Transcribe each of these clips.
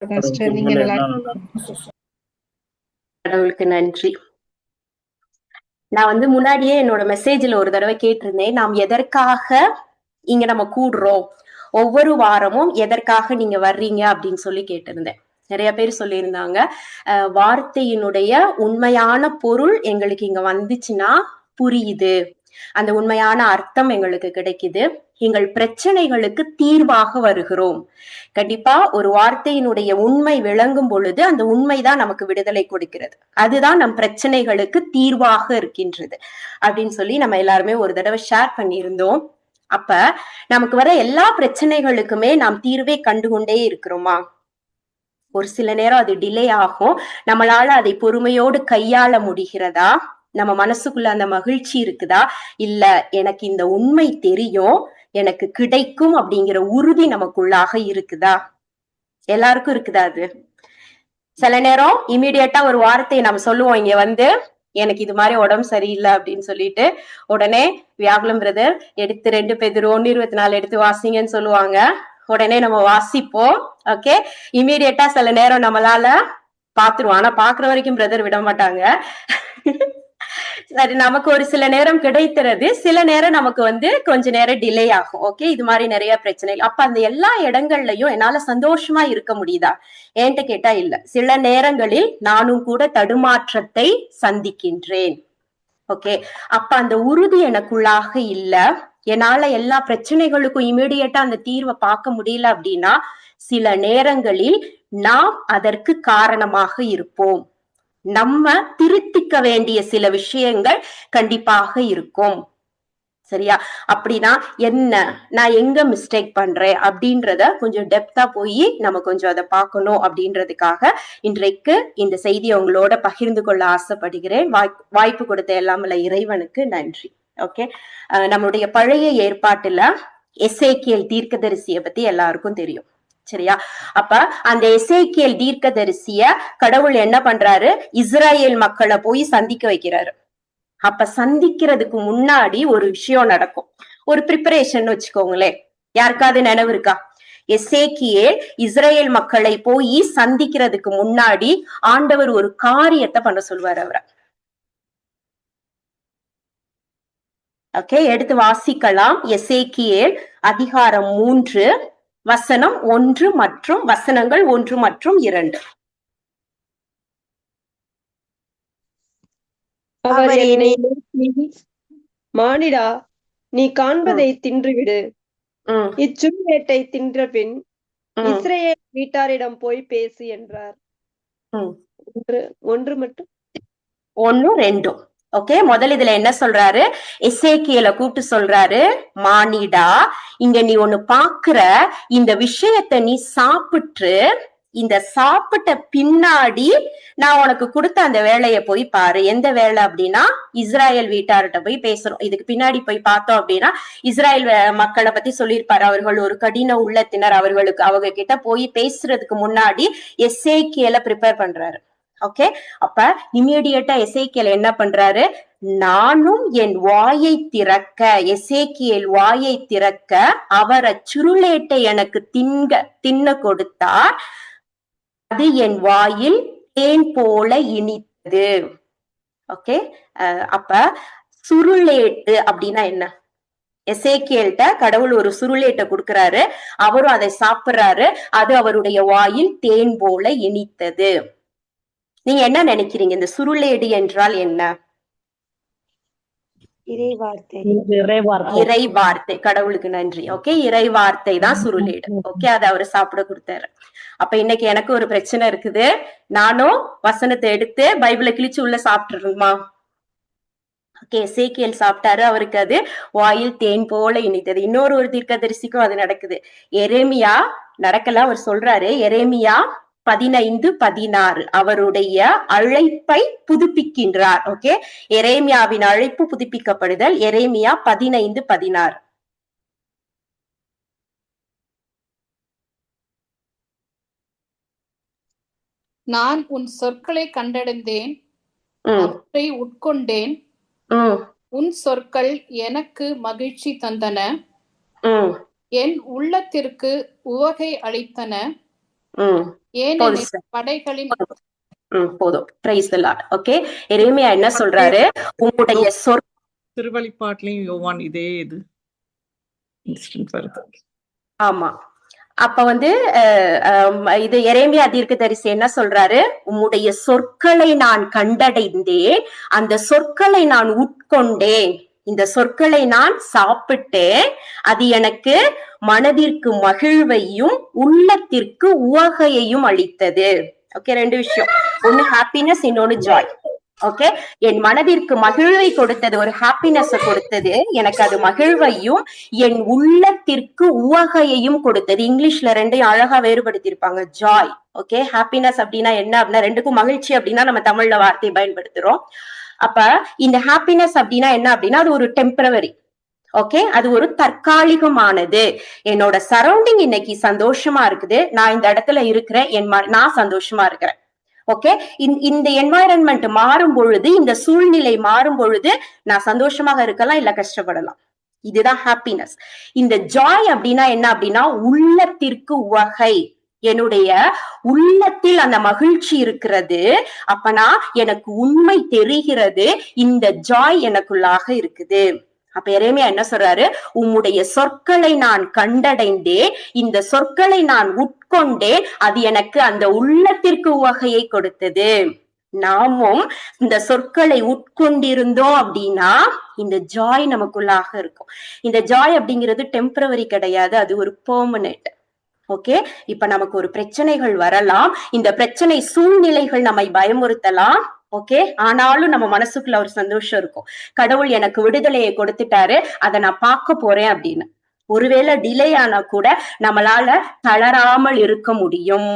Sister நீங்க நல்லா கடவுளுக்கு நன்றி. நான் முன்னாடியே என்னோட மெசேஜ்ல ஒரு தடவை கேட்டிருந்தேன், நாம் எதற்காக இங்க நம்ம கூடுறோம், ஒவ்வொரு வாரமும் எதற்காக நீங்க வர்றீங்க அப்படின்னு சொல்லி கேட்டிருந்தேன். நிறைய பேர் சொல்லியிருந்தாங்க, வார்த்தையினுடைய உண்மையான பொருள் எங்களுக்கு இங்க வந்துச்சுன்னா புரியுது, அந்த உண்மையான அர்த்தம் எங்களுக்கு கிடைக்குது, எங்கள் பிரச்சனைகளுக்கு தீர்வாக வருகிறோம். கண்டிப்பா ஒரு வார்த்தையினுடைய உண்மை விளங்கும் பொழுது அந்த உண்மைதான் நமக்கு விடுதலை கொடுக்கிறது, அதுதான் நம் பிரச்சனைகளுக்கு தீர்வாக இருக்கின்றது அப்படின்னு சொல்லி நம்ம எல்லாருமே ஒரு தடவை ஷேர் பண்ணியிருந்தோம். அப்ப நமக்கு வர எல்லா பிரச்சனைகளுக்குமே நாம் தீர்வே கண்டுகொண்டே இருக்கிறோமா? ஒரு சில நேரம் அது டிலே ஆகும், நம்மளால அதை பொறுமையோடு கையாள முடிகிறதா? நம்ம மனசுக்குள்ள அந்த மகிழ்ச்சி இருக்குதா? இல்ல எனக்கு இந்த உண்மை தெரியும், எனக்கு கிடைக்கும் அப்படிங்கிற உறுதி நமக்குள்ளாக இருக்குதா? எல்லாருக்கும் இருக்குதா? அது சில நேரம் இமீடியட்டா ஒரு வார்த்தையை நம்ம சொல்லுவோம், இங்க எனக்கு இது மாதிரி உடம்பு சரியில்லை அப்படின்னு சொல்லிட்டு உடனே வியாகுலம் பிரதர் எடுத்து 2 பேதுரு 1:24 எடுத்து வாசிங்கன்னு சொல்லுவாங்க. உடனே நம்ம வாசிப்போம். ஓகே, இமீடியட்டா சில நேரம் நம்மளால பாத்துருவோம், ஆனா பாக்குற வரைக்கும் பிரதர் விட மாட்டாங்க. சரி, நமக்கு ஒரு சில நேரம் கிடைக்கிறது, சில நேரம் நமக்கு கொஞ்ச நேரம் டிலே ஆகும். ஓகே, இது மாதிரி நிறைய பிரச்சனை. அப்ப அந்த எல்லா இடங்கள்லயும் என்னால சந்தோஷமா இருக்க முடியுதா? ஏன்ட்டு கேட்டா இல்ல. சில நேரங்களில் நானும் கூட தடுமாற்றத்தை சந்திக்கின்றேன். ஓகே, அப்ப அந்த உறுதி எனக்குள்ளாக இல்ல, என்னால எல்லா பிரச்சனைகளுக்கும் இமீடியட்டா அந்த தீர்வை பார்க்க முடியல அப்படின்னா சில நேரங்களில் நாம் அதற்கு காரணமாக இருப்போம். நம்ம திருத்திக்க வேண்டிய சில விஷயங்கள் கண்டிப்பாக இருக்கும். சரியா? அப்படின்னா என்ன, நான் எங்க மிஸ்டேக் பண்றேன் அப்படின்றத கொஞ்சம் டெப்தா போய் நம்ம கொஞ்சம் அதை பார்க்கணும் அப்படின்றதுக்காக இன்றைக்கு இந்த செய்தியை உங்களோட பகிர்ந்து கொள்ள ஆசைப்படுகிறேன். வாய்ப்பு கொடுத்த எல்லாமல்ல இறைவனுக்கு நன்றி. ஓகே, நம்மளுடைய பழைய ஏற்பாட்டுல எசேக்கியேல் தீர்க்கதரிசியை பத்தி எல்லாருக்கும் தெரியும். சரியா? அப்ப அந்த எசேக்கியேல் தீர்க்கதரிசிய கடவுள் என்ன பண்றாரு, இஸ்ரேல் மக்களை போய் சந்திக்க வைக்கிறாரு. அப்ப சந்திக்கிறதுக்கு முன்னாடி ஒரு விஷயம் நடக்கும், ஒரு ப்ரிப்பரேஷன் வச்சுக்கோங்களேன். யாருக்காவது நினைவு இருக்கா? எசேக்கியேல் இஸ்ரேல் மக்களை போய் சந்திக்கிறதுக்கு முன்னாடி ஆண்டவர் ஒரு காரியத்தை பண்ண சொல்வார் அவரை. ஓகே, எடுத்து வாசிக்கலாம். எசேக்கியேல் அதிகாரம் 3 வசனம் 1 மற்றும் வசனங்கள் 1 மற்றும் 2. அவர் என்னை மானிடா, நீ காண்பதை தின்றுவிடு, இச்சுருளேட்டை தின்ற பின் இஸ்ரேல் வீட்டாரிடம் போய் பேசு என்றார். 1 மட்டும் 1 2. ஓகே, முதல் இதுல என்ன சொல்றாரு, எசேக்கியேல கூப்பிட்டு சொல்றாரு, மானிடா, இங்க நீ ஒண்ணு பாக்குற, இந்த விஷயத்த நீ சாப்பிட்டு, இந்த சாப்பிட்ட பின்னாடி நான் உனக்கு கொடுத்த அந்த வேலையை போய் பாரு. எந்த வேலை அப்படின்னா இஸ்ராயல் வீட்டார்கிட்ட போய் பேசணும். இதுக்கு பின்னாடி போய் பார்த்தோம் அப்படின்னா இஸ்ராயல் மக்களை பத்தி சொல்லியிருப்பாரு, அவர்கள் ஒரு கடின உள்ளத்தினர், அவர்களுக்கு அவங்க கிட்ட போய் பேசுறதுக்கு முன்னாடி எசேக்கியேல ப்ரிப்பேர் பண்றாரு. ஓகே, அப்ப இமிடியேட்டா எசேக்கியேல் என்ன பண்றாரு, நானும் என் வாயை திறக்க, எசேக்கியேல் வாயை திறக்க அவர் அச்சுருளேட்டை எனக்கு தின்ன கொடுத்தார், அது என் வாயில் தேன் போல இனித்தது. ஓகே, அப்ப சுருளேட்டு அப்படின்னா என்ன? எசேக்கியேல்ட்ட கடவுள் ஒரு சுருளேட்டை கொடுக்கிறாரு, அவரும் அதை சாப்பிடுறாரு, அது அவருடைய வாயில் தேன் போல இனித்தது. நீங்க என்ன நினைக்கிறீங்க, இந்த சுருளேடு என்றால் என்ன? இறை வார்த்தை. கடவுளுக்கு நன்றி. ஓகே, இறை வார்த்தை தான் சுருளேடு. ஓகே, அதை அவரு சாப்பிட கொடுத்தாரு. அப்ப இன்னைக்கு எனக்கு ஒரு பிரச்சனை இருக்குது, நானும் வசனத்தை எடுத்து பைபிளை கிழிச்சு உள்ள சாப்பிட்டுருமா? ஓகே, எசேக்கியேல் சாப்பிட்டாரு, அவருக்கு அது வாயில் தேன் போல இனித்தது. இன்னொரு தீர்க்கதரிசிக்கும் அது நடக்குது. எரேமியா நடக்கல, அவர் சொல்றாரு, எரேமியா 15:16 அவருடைய அழைப்பை புதுப்பிக்கின்றார். ஓகே, எரேமியாவின் அழைப்பு புதுப்பிக்கப்படுதல், எரேமியா 15:16. நான் உன் சொற்களை கண்டடைந்தேன், அவற்றை உட்கொண்டேன், உன் சொற்கள் எனக்கு மகிழ்ச்சி தந்தன, என் உள்ளத்திற்கு உவகை அளித்தன, ஏனெனில் படைகளின் போதும். Price the Lord. ஓகே, எரேமியா என்ன சொல்றாரு? உம்முடைய திருவெளிப்பாட்டிலையும் யோவான் இதே இது வருது. ஆமா, அப்ப வந்து இது எரேமியா தீர்க்கதரிசி என்ன சொல்றாரு? உம்முடைய சொற்களை நான் கண்டடைந்தேன், அந்த சொற்களை நான் உட்கொண்டேன், இந்த சொற்களை நான் சாப்பிட்டேன், அது எனக்கு மனதிற்கு மகிழ்வையும் உள்ளத்திற்கு உவகையையும் அளித்தது. ஓகே, ரெண்டு விஷயம், ஒன்னு ஹாப்பினஸ், இன்னொன்னு ஜாய். ஓகே, என் மனதிற்கு மகிழ்வை கொடுத்தது, ஒரு ஹாப்பினஸ் கொடுத்தது, எனக்கு அது மகிழ்வையும் என் உள்ளத்திற்கு உவகையையும் கொடுத்தது. இங்கிலீஷ்ல ரெண்டையும் அழகா வேறுபடுத்தி இருப்பாங்க, ஜாய். ஓகே, ஹாப்பினஸ் அப்படின்னா என்ன அப்படின்னா, ரெண்டுக்கும் மகிழ்ச்சி அப்படின்னா நம்ம தமிழ்ல வார்த்தையை பயன்படுத்துறோம். அப்ப இந்த ஹாப்பினஸ் அப்படின்னா என்ன அப்படின்னா, அது ஒரு டெம்பரவரி. ஓகே, அது ஒரு தற்காலிகமானது. என்னோட சரௌண்டிங் இன்னைக்கு சந்தோஷமா இருக்குது, நான் இந்த இடத்துல இருக்கிறேன், நான் சந்தோஷமா இருக்கிறேன். ஓகே, இந்த என்வாயரன்மெண்ட் மாறும் பொழுது, இந்த சூழ்நிலை மாறும் பொழுது நான் சந்தோஷமாக இருக்கலாம், இல்ல கஷ்டப்படலாம். இதுதான் ஹாப்பினஸ். இந்த ஜாய் அப்படின்னா என்ன அப்படின்னா, உள்ளத்திற்கு உவகை, என்னுடைய உள்ளத்தில் அந்த மகிழ்ச்சி இருக்கிறது. அப்பனா எனக்கு உண்மை தெரிகிறது, இந்த ஜாய் எனக்குள்ளாக இருக்குது. அப்ப எரேமியா என்ன சொல்றாரு? உம்முடைய சொற்களை நான் கண்டடைந்தேன், இந்த சொற்களை நான் உட்கொண்டேன், அது எனக்கு அந்த உள்ளத்திற்கு உவகையை கொடுத்தது. நாமும் இந்த சொற்களை உட்கொண்டிருந்தோம் அப்படின்னா இந்த ஜாய் நமக்குள்ளாக இருக்கும். இந்த ஜாய் அப்படிங்கிறது டெம்பரவரி கிடையாது, அது ஒரு பெர்மனன்ட். ஓகே, இப்ப நமக்கு ஒரு பிரச்சனைகள் வரலாம், இந்த பிரச்சனை சூழ்நிலைகள் நம்மை பயமுறுத்தலாம். ஓகே, ஆனாலும் நம்ம மனசுக்குள்ள ஒரு சந்தோஷம் இருக்கும், கடவுள் எனக்கு விடுதலையை கொடுத்துட்டாரு, அதை நான் பார்க்க போறேன் அப்படின்னு. ஒருவேளை டிலே ஆனா கூட நம்மளால தளராமல் இருக்க முடியும்.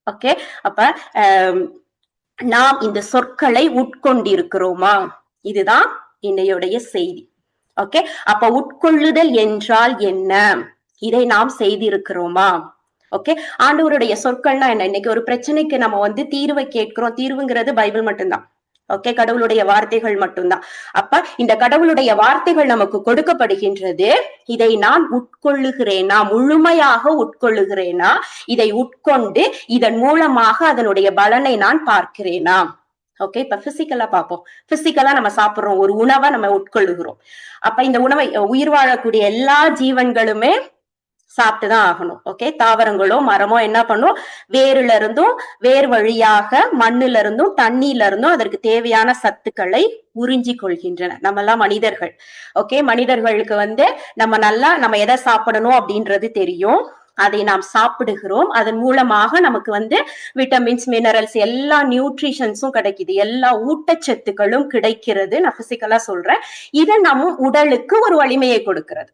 ஓகே, அப்ப நாம் இந்த சொற்களை உட்கொண்டிருக்கிறோமா? இதுதான் இன்னையுடைய செய்தி. ஓகே, அப்ப உட்கொள்ளுதல் என்றால் என்ன? இதை நாம் செய்திருக்கிறோமா? ஓகே, ஆண்டவருடைய சொற்கள்னா என்ன? இன்னைக்கு ஒரு பிரச்சனைக்கு நம்ம வந்து தீர்வை கேட்கிறோம், தீர்வுங்கிறது பைபிள் மட்டும்தான். ஓகே, கடவுளுடைய வார்த்தைகள் மட்டும்தான். அப்ப இந்த கடவுளுடைய வார்த்தைகள் நமக்கு கொடுக்கப்படுகின்றது, இதை நான் உட்கொள்ளுகிறேனா, முழுமையாக உட்கொள்ளுகிறேனா, இதை உட்கொண்டு இதன் மூலமாக அதனுடைய பலனை நான் பார்க்கிறேனா? ஓகே, இப்ப பிசிக்கலா பார்ப்போம். பிசிக்கலா நம்ம சாப்பிடுறோம், ஒரு உணவை நம்ம உட்கொள்ளுகிறோம். அப்ப இந்த உணவை உயிர் வாழக்கூடிய எல்லா ஜீவன்களுமே சாப்பிட்டுதான் ஆகணும். ஓகே, தாவரங்களோ மரமோ என்ன பண்ணும்? வேர்ல இருந்தும், வேர் வழியாக மண்ணுல இருந்தும் தண்ணியில இருந்தும் அதற்கு தேவையான சத்துக்களை உறிஞ்சி கொள்கின்றன. நம்ம எல்லாம் மனிதர்கள். ஓகே, மனிதர்களுக்கு வந்து நம்ம எதை சாப்பிடணும் அப்படின்றது தெரியும், அதை நாம் சாப்பிடுகிறோம். அதன் மூலமாக நமக்கு வந்து விட்டமின்ஸ், மினரல்ஸ், எல்லா நியூட்ரிஷன்ஸும் கிடைக்குது, எல்லா ஊட்டச்சத்துக்களும் கிடைக்கிறது. நான் பிசிக்கலா சொல்றேன். இது நம் உடலுக்கு ஒரு வலிமையை கொடுக்கிறது,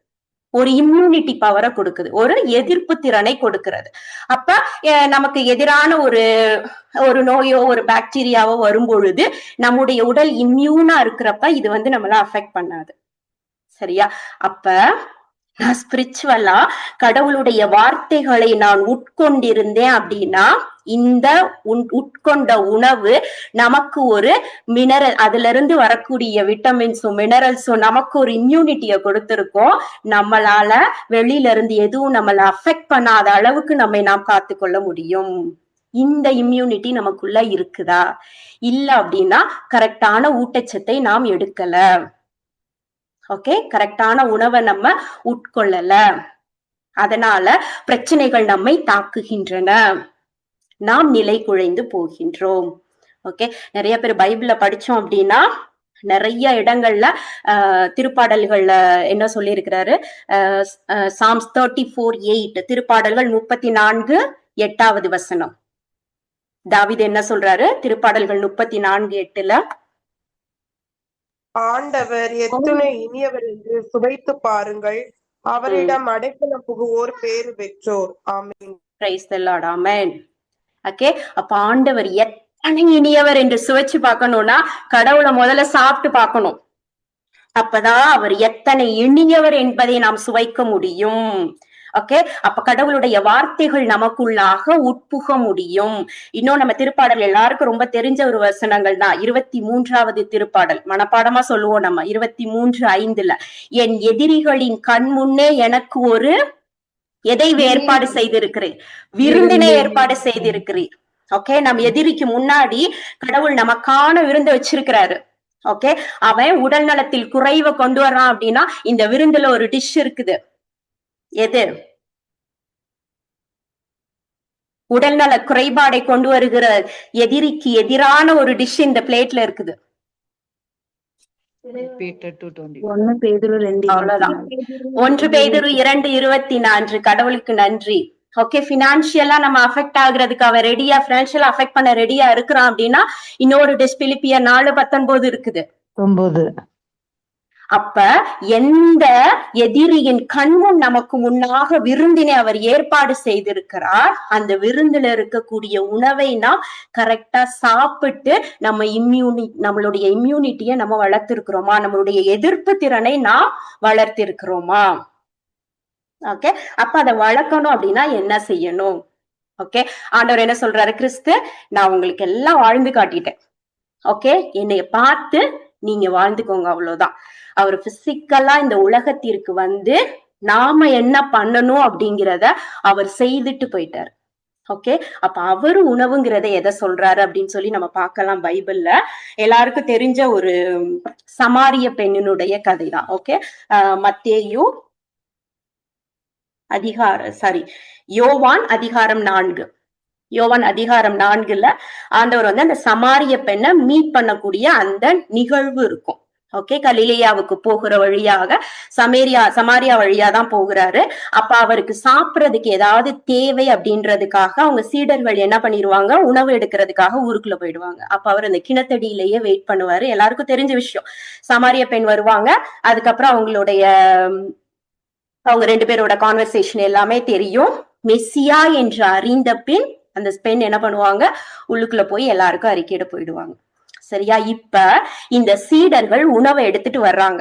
ஒரு இம்யூனிட்டி பவரை கொடுக்குது, ஒரு எதிர்ப்பு திறனை கொடுக்கிறது. அப்ப நமக்கு எதிரான ஒரு நோயோ ஒரு பாக்டீரியாவோ வரும் பொழுது நம்முடைய உடல் இம்யூனா இருக்கிறப்ப இது வந்து நம்மள அஃபெக்ட் பண்ணாது. சரியா? அப்ப நான் ஸ்பிரிச்சுவலா கடவுளுடைய வார்த்தைகளை நான் உட்கொண்டிருந்தேன் அப்படின்னா இந்த உட்கொண்ட உணவு நமக்கு ஒரு மினரல், அதுல இருந்து வரக்கூடிய விட்டமின்ஸும் மினரல்ஸும் நமக்கு ஒரு இம்யூனிட்டியை கொடுத்திருக்கோம். நம்மளால வெளியில இருந்து எதுவும் நம்மள அஃபெக்ட் பண்ணாத அளவுக்கு நம்மை நாம் காத்து கொள்ள முடியும். இந்த இம்யூனிட்டி நமக்குள்ள இருக்குதா? இல்ல அப்படின்னா கரெக்டான ஊட்டச்சத்தை நாம் எடுக்கல. ஓகே, கரெக்டான உணவை நம்ம உட்கொள்ளல, அதனால பிரச்சனைகள் நம்மை தாக்குகின்றன, நாம் நிலை குலைந்து போகின்றோம். ஓகே, நிறைய பேர் பைபிள்ல படிச்சோம் அப்படின்னா நிறைய இடங்கள்ல திருப்பாடல்கள்ல என்ன சொல்லி இருக்கிறாரு? Psalms 34:8, திருப்பாடல்கள் 34:8 வசனம். தாவீது என்ன சொல்றாரு? திருப்பாடல்கள் 34:8, ஆண்டவர் எத்துணை இனியவர் என்று சுவைத்து பாருங்கள், அவரிடம் அடைக்கலம் புகுவோர் பேறு பெற்றோர். Amen. Praise the Lord. Amen. Okay, அப்ப ஆண்டவர் எத்தனை இனியவர் என்று சுவைச்சு பார்க்கணும்னா கடவுளை முதல்ல சாப்பிட்டு பார்க்கணும். அப்பதான் அவர் எத்தனை இனியவர் என்பதை நாம் சுவைக்க முடியும். ஓகே, அப்ப கடவுளுடைய வார்த்தைகள் நமக்குள்ளாக உட்புக முடியும். இன்னும் நம்ம திருப்பாடல் எல்லாருக்கும் ரொம்ப தெரிஞ்ச ஒரு வசனங்கள் தான் 23வது திருப்பாடல், மனப்பாடமா சொல்லுவோம் நம்ம. 23:5, என் எதிரிகளின் கண் முன்னே எனக்கு ஒரு எதை ஏற்பாடு செய்திருக்கிறீர்? விருந்தினை ஏற்பாடு செய்திருக்கிறீர். ஓகே, நம் எதிரிக்கு முன்னாடி கடவுள் நமக்கான விருந்து வச்சிருக்கிறாரு. ஓகே, அவன் உடல் நலத்தில் குறைவை கொண்டு வர்றான் அப்படின்னா இந்த விருந்துல ஒரு டிஷ் இருக்குது. எது? உடல்நல குறைபாடை கொண்டு வருகிற எதிரிக்கு எதிரான ஒரு டிஷ் இந்த பிளேட்ல இருக்குது. அவ்வளவுதான். 1 பேதுரு 2:24. கடவுளுக்கு நன்றி. ஓகே, பினான்சியலா நம்ம அஃபெக்ட் ஆகுறதுக்கு அவன் ரெடியா, பினான்சியலா அஃபெக்ட் பண்ண ரெடியா இருக்கிறான் அப்படின்னா இன்னொரு டிஷ் பிலிப்பியர் 4:19 இருக்குது. அப்ப எந்த எதிரியின் கண்முன் நமக்கு முன்னாக விருந்தினை அவர் ஏற்பாடு செய்திருக்கிறார், அந்த விருந்துல இருக்கக்கூடிய உணவை நாம் கரெக்டா சாப்பிட்டு நம்மளுடைய இம்யூனிட்டியை நம்ம வளர்த்திருக்கிறோமா, நம்மளுடைய எதிர்ப்பு திறனை நாம் வளர்த்திருக்கிறோமா? ஓகே, அப்ப அதை வளர்க்கணும் அப்படின்னா என்ன செய்யணும்? ஓகே, ஆண்டவர் என்ன சொல்றாரு? கிறிஸ்து, நான் உங்களுக்கு எல்லாம் வாழ்ந்து காட்டிட்டேன். ஓகே, என்னைய பார்த்து நீங்க வாழ்ந்துக்கோங்க, அவ்வளவுதான். அவர் பிசிக்கலா இந்த உலகத்திற்கு வந்து நாம என்ன பண்ணணும் அப்படிங்கிறத அவர் செய்துட்டு போயிட்டாரு. ஓகே, அப்ப அவரு உணவுங்கிறத எதை சொல்றாரு அப்படின்னு சொல்லி நம்ம பார்க்கலாம் பைபிள்ல. எல்லாருக்கும் தெரிஞ்ச ஒரு சமாரிய பெண்ணினுடைய கதைதான். ஓகே, மத்தேயு யோவான் அதிகாரம் 4. யோவான் அதிகாரம் 4ல ஆண்டவர் வந்து அந்த சமாரிய பெண்ணை மீட் பண்ணக்கூடிய அந்த நிகழ்வு இருக்கும். ஓகே, கலிலேயாவுக்கு போகிற வழியாக சமாரியா வழியா தான் போகிறாரு. அப்ப அவருக்கு சாப்பிடறதுக்கு ஏதாவது தேவை அப்படின்றதுக்காக அவங்க சீடர்கள் என்ன பண்ணிடுவாங்க, உணவு எடுக்கிறதுக்காக ஊருக்குள்ள போயிடுவாங்க. அப்ப அவர் அந்த கிணத்தடியிலேயே வெயிட் பண்ணுவாரு. எல்லாருக்கும் தெரிஞ்ச விஷயம். சமாரிய பெண் வருவாங்க, அதுக்கப்புறம் அவங்க 2 பேரோட கான்வர்சேஷன் எல்லாமே தெரியும். மெஸ்ஸியா என்று அறிந்த பின் அந்த பெண் என்ன பண்ணுவாங்க, உள்ளுக்குள்ள போய் எல்லாருக்கும் அறிக்கையிட போயிடுவாங்க. சரியா? இப்ப இந்த சீடர்கள் உணவை எடுத்துட்டு வர்றாங்க.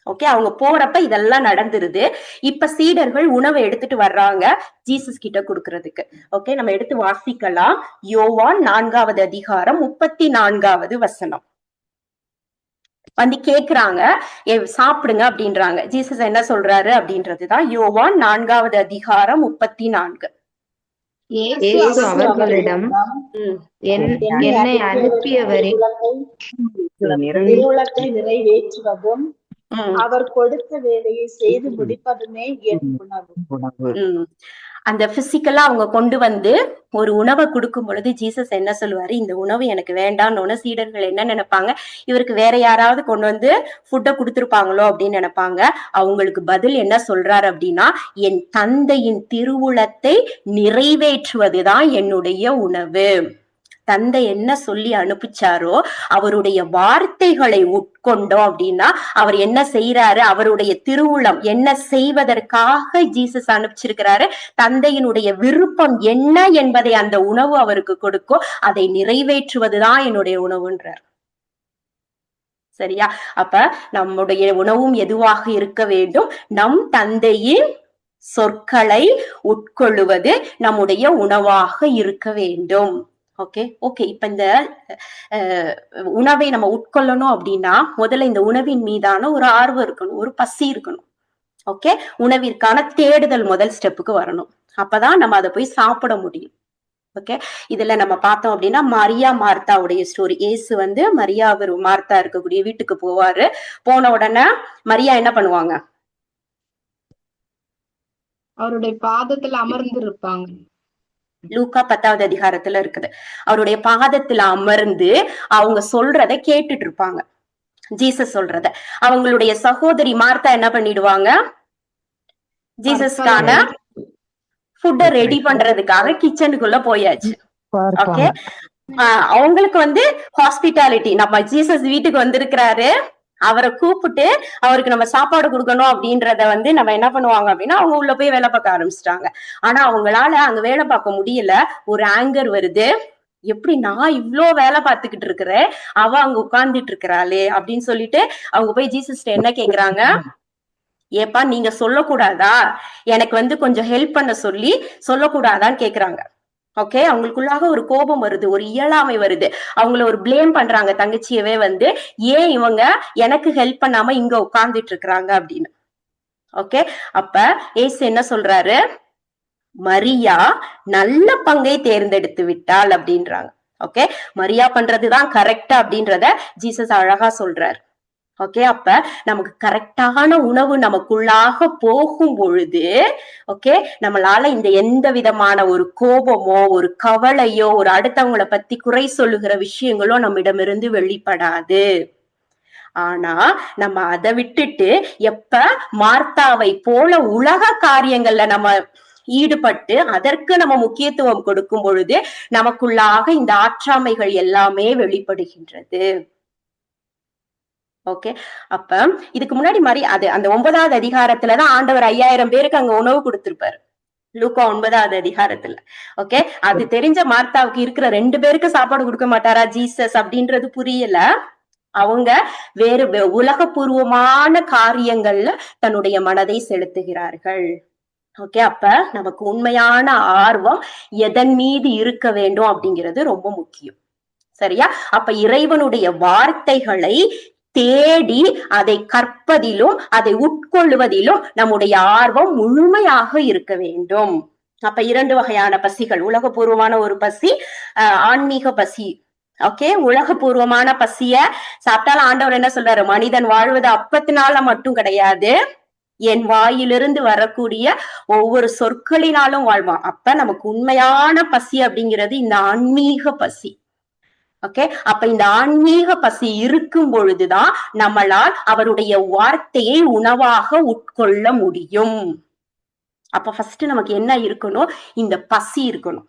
ஓகே, அவங்க போறப்ப இதெல்லாம் நடந்துருது. இப்ப சீடர்கள் உணவை எடுத்துட்டு வர்றாங்க ஜீசஸ் கிட்ட கொடுக்கறதுக்கு. ஓகே, நம்ம எடுத்து வாசிக்கலாம். யோவான் 4வது அதிகாரம் 34வது வசனம். வந்து கேக்குறாங்க, சாப்பிடுங்க அப்படின்றாங்க. ஜீசஸ் என்ன சொல்றாரு அப்படின்றதுதான் யோவான் 4வது அதிகாரம் 34. இயேசு அவர்களிடம், என்னை அனுப்பியவரின் திருவுளத்தை நிறைவேற்றுவதும் அவர் கொடுத்த வேலையை செய்து முடிப்பதுமே என் உணவு. அந்த பிசிக்கலா அவங்க கொண்டு வந்து ஒரு உணவை கொடுக்கும் பொழுது ஜீசஸ் என்ன சொல்லுவாரு, இந்த உணவு எனக்கு வேண்டாம்னு. சீடர்கள் என்ன நினைப்பாங்க, இவருக்கு வேற யாராவது கொண்டு வந்து ஃபுட்டை கொடுத்துருப்பாங்களோ அப்படின்னு நினைப்பாங்க. அவங்களுக்கு பதில் என்ன சொல்றாரு அப்படின்னா, என் தந்தையின் திருவுளத்தை நிறைவேற்றுவதுதான் என்னுடைய உணவு. தந்தை என்ன சொல்லி அனுப்பிச்சாரோ அவருடைய வார்த்தைகளை உட்கொண்டோம் அப்படின்னா அவர் என்ன செய்யறாரு, அவருடைய திருவுளம் என்ன செய்வதற்காக ஜீசஸ் அனுப்பிச்சிருக்கிறாரு, தந்தையினுடைய விருப்பம் என்ன என்பதை அந்த உணவு அவருக்கு கொடுக்கும். அதை நிறைவேற்றுவதுதான் என்னுடைய உணவுன்றார். சரியா? அப்ப நம்முடைய உணவும் எதுவாக இருக்க வேண்டும், நம் தந்தையின் சொற்களை உட்கொள்ளுவது நம்முடைய உணவாக இருக்க வேண்டும். ஓகே, இப்ப இந்த உணவை நம்ம உட்கொள்ளணும் அப்படின்னா முதல்ல இந்த உணவின் மீதான ஒரு ஆர்வம் இருக்கணும், ஒரு பசி இருக்கணும். ஓகே, உணவிற்கான தேடுதல் முதல் ஸ்டெப்புக்கு வரணும். அப்பதான் நம்ம அதை போய் சாப்பிட முடியும். ஓகே, இதுல நம்ம பார்த்தோம் அப்படின்னா மரியா மார்த்தாவுடைய ஸ்டோரி. இயேசு வந்து மரியா மார்த்தா இருக்கக்கூடிய வீட்டுக்கு போவாரு. போன உடனே மரியா என்ன பண்ணுவாங்க, அவருடைய பாதத்துல அமர்ந்து இருப்பாங்க. லூக்கா 10வது அதிகாரத்துல இருக்குது. அவருடைய பாதத்துல அமர்ந்து அவங்க சொல்றத கேட்டுட்டு இருப்பாங்க, ஜீசஸ் சொல்றத. அவங்களுடைய சகோதரி மார்த்தா என்ன பண்ணிடுவாங்க, ஜீசஸ்கான ஃபுட்டை ரெடி பண்றதுக்காக கிச்சனுக்குள்ள போயாச்சு. ஓகே, அவங்களுக்கு வந்து ஹாஸ்பிட்டாலிட்டி, நம்ம ஜீசஸ் வீட்டுக்கு வந்திருக்கிறாரு, அவரை கூப்பிட்டு அவருக்கு நம்ம சாப்பாடு கொடுக்கணும் அப்படின்றத வந்து நம்ம என்ன பண்ணுவாங்க அப்படின்னா அவங்க உள்ள போய் வேலை பார்க்க ஆரம்பிச்சிட்டாங்க. ஆனா அவங்களால அங்க வேலை பார்க்க முடியல. ஒரு ஆங்கர் வருது, எப்படி நான் இவ்ளோ வேலை பார்த்துக்கிட்டு இருக்கிறேன், அவ அங்க உட்கார்ந்துட்டு இருக்கிறாளே அப்படின்னு சொல்லிட்டு அவங்க போய் ஜீசஸ் என்ன கேக்குறாங்க, ஏப்பா நீங்க சொல்லக்கூடாதா, எனக்கு வந்து கொஞ்சம் ஹெல்ப் பண்ண சொல்லி சொல்லக்கூடாதான்னு கேக்குறாங்க. ஓகே, அவங்களுக்குள்ளாக ஒரு கோபம் வருது, ஒரு இயலாமை வருது. அவங்கள ஒரு பிளேம் பண்றாங்க, தங்கச்சியவே வந்து, ஏன் இவங்க எனக்கு ஹெல்ப் பண்ணாம இங்க உட்கார்ந்துட்டு இருக்கிறாங்க அப்படின்னு. ஓகே, அப்ப ஏசு என்ன சொல்றாரு? மரியா நல்ல பங்கை தேர்ந்தெடுத்து விட்டாள் அப்படின்றாங்க. ஓகே, மரியா பண்றதுதான் கரெக்டா அப்படின்றத ஜீசஸ் அழகா சொல்றாரு. ஓகே, அப்ப நமக்கு கரெக்டான உணவு நமக்குள்ளாக போகும் பொழுது ஓகே, நம்மளால இந்த எந்த விதமான ஒரு கோபமோ ஒரு கவலையோ ஒரு அடுத்தவங்களை பத்தி குறை சொல்லுகிற விஷயங்களோ நம்மிடமிருந்து வெளிப்படாது. ஆனா நம்ம அதை விட்டுட்டு எப்ப மார்த்தாவை போல உலக காரியங்கள்ல நம்ம ஈடுபட்டு அதற்கு நம்ம முக்கியத்துவம் கொடுக்கும் பொழுது நமக்குள்ளாக இந்த ஆற்றாமைகள் எல்லாமே வெளிப்படுகின்றது. ஓகே, அப்ப இதுக்கு முன்னாடி மாதிரி அந்த 9வது அதிகாரத்துலதான் ஆண்டவர் 5000 பேருக்கு அங்க உணவு கொடுத்திருப்பாரு, லூக்கா 9வது அதிகாரத்துல. ஓகே, அது தெரிஞ்ச மார்த்தாவுக்கு இருக்கிற 2 பேருக்கு சாப்பாடு கொடுக்க மாட்டாரா ஜீசஸ் அப்படின்றது புரியல. அவங்க வேறு உலகபூர்வமான காரியங்கள்ல தன்னுடைய மனதை செலுத்துகிறார்கள். ஓகே, அப்ப நமக்கு உண்மையான ஆர்வம் எதன் மீது இருக்க வேண்டும் அப்படிங்கிறது ரொம்ப முக்கியம். சரியா? அப்ப இறைவனுடைய வார்த்தைகளை தேடி அதை கற்பதிலும் அதை உட்கொள்ளுவதிலும் நம்முடைய ஆர்வம் முழுமையாக இருக்க வேண்டும். அப்ப 2 வகையான பசிகள், உலகபூர்வமான ஒரு பசி, ஆன்மீக பசி. ஓகே, உலகபூர்வமான பசிய சாப்பிட்டாலும் ஆண்டவர் என்ன சொல்றாரு? மனிதன் வாழ்வது அப்பத்தினால மட்டும் கிடையாது, என் வாயிலிருந்து வரக்கூடிய ஒவ்வொரு சொற்களினாலும் வாழ்வான். அப்ப நமக்கு உண்மையான பசி அப்படிங்கிறது இந்த ஆன்மீக பசி. ஓகே, அப்ப இந்த ஆன்மீக பசி இருக்கும் பொழுதுதான் நம்மளால் அவருடைய வார்த்தையை உணவாக உட்கொள்ள முடியும். அப்ப ஃபர்ஸ்ட் நமக்கு என்ன இருக்கணும்? இந்த பசி இருக்கணும்.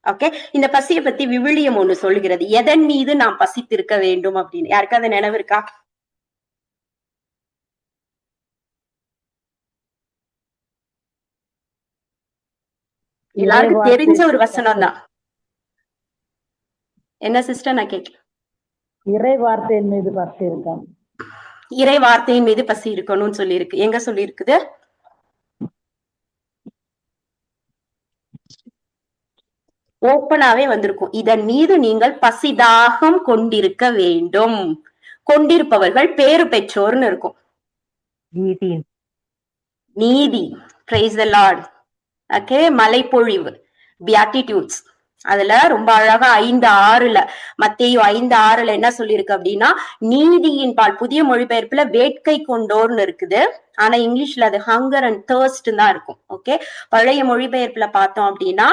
ஓகே, இந்த பசியை பத்தி விவிலியம் ஒண்ணு சொல்லுகிறது, எதன் மீது நாம் பசித்திருக்க வேண்டும் அப்படின்னு. யாருக்காவது நினைவு இருக்கா? எல்லாருக்கும் தெரிஞ்ச ஒரு வசனம் தான். என்ன சிஸ்டர் நான் கேட்க? இறை வார்த்தையின் மீது பசி இருக்கணும். இறை வார்த்தையின் மீது பசி இருக்கணும்னு சொல்லி இருக்கு. எங்க சொல்லி இருக்குது? ஓப்பனாவே வந்திருக்கும், இதன் மீது நீங்கள் பசிதாகம் கொண்டிருக்க வேண்டும், கொண்டிருப்பவர்கள் பேறு பெற்றோர்னு இருக்கும். நீதி, price the Lord. Okay, மலைப்பொழிவு, beatitudes. அதுல ரொம்ப அழகா 5:6 மத்தேயு 5:6 என்ன சொல்லியிருக்கு அப்படின்னா, நீதியின் பால். புதிய மொழிபெயர்ப்புல வேட்கை கொண்டோர்னு இருக்குது, ஆனா இங்கிலீஷ்ல அது ஹங்கர் அண்ட் தர்ஸ்ட் தான் இருக்கும். ஓகே, பழைய மொழிபெயர்ப்புல பார்த்தோம் அப்படின்னா,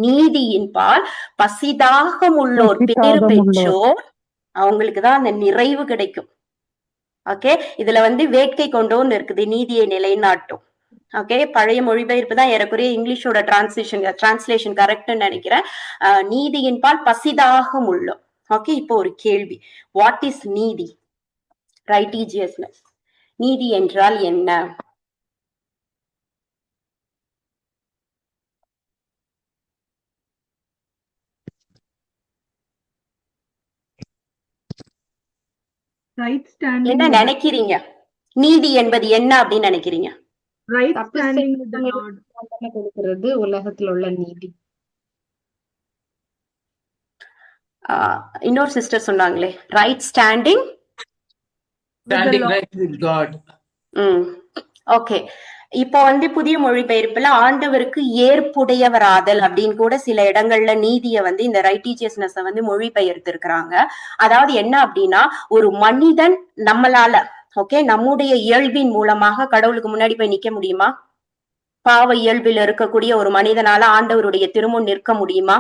நீதியின் பால் பசிதாகம் உள்ளோர் பேறு பெற்றோர், அவங்களுக்குதான் அந்த நிறைவு கிடைக்கும். ஓகே, இதுல வேட்கை கொண்டோன்னு இருக்குது, நீதியை நிலைநாட்டும். ஓகே, பழைய மொழிபெயர்ப்பு தான் ஏறக்குறைய இங்கிலீஷோட டிரான்ஸ்லேஷன் கரெக்ட்னு நினைக்கிறேன். நீதியின் பால் பசிதாகம் உள்ளோம். ஓகே, இப்போ ஒரு கேள்வி, வாட் இஸ் நீதி? ரைட்டிஜியஸ்னஸ், நீதி என்றால் என்ன? என்ன நினைக்கிறீங்க? நீதி என்பது என்ன அப்படின்னு நினைக்கிறீங்க? கொடுக்கிறது உலகத்துல உள்ள நீதி. இன்னொரு சிஸ்டர் சொன்னாங்களே, right standing right with God. Okay, இப்போ புதிய மொழிபெயர்ப்புல ஆண்டவருக்கு ஏற்புடையவராதல் அப்படின்னு கூட சில இடங்கள்ல நீதிய இந்த ரைட்டிஜியஸ்னஸ் மொழிபெயர்த்து இருக்கிறாங்க. அதாவது என்ன அப்படின்னா, ஒரு மனிதன் நம்மளால ஓகே நம்முடைய இயல்பின் மூலமாக கடவுளுக்கு முன்னாடி போய் நிக்க முடியுமா? பாவ இயல்பில் இருக்கக்கூடிய ஒரு மனிதனால ஆண்டவருடைய திருமுன் நிற்க முடியுமா?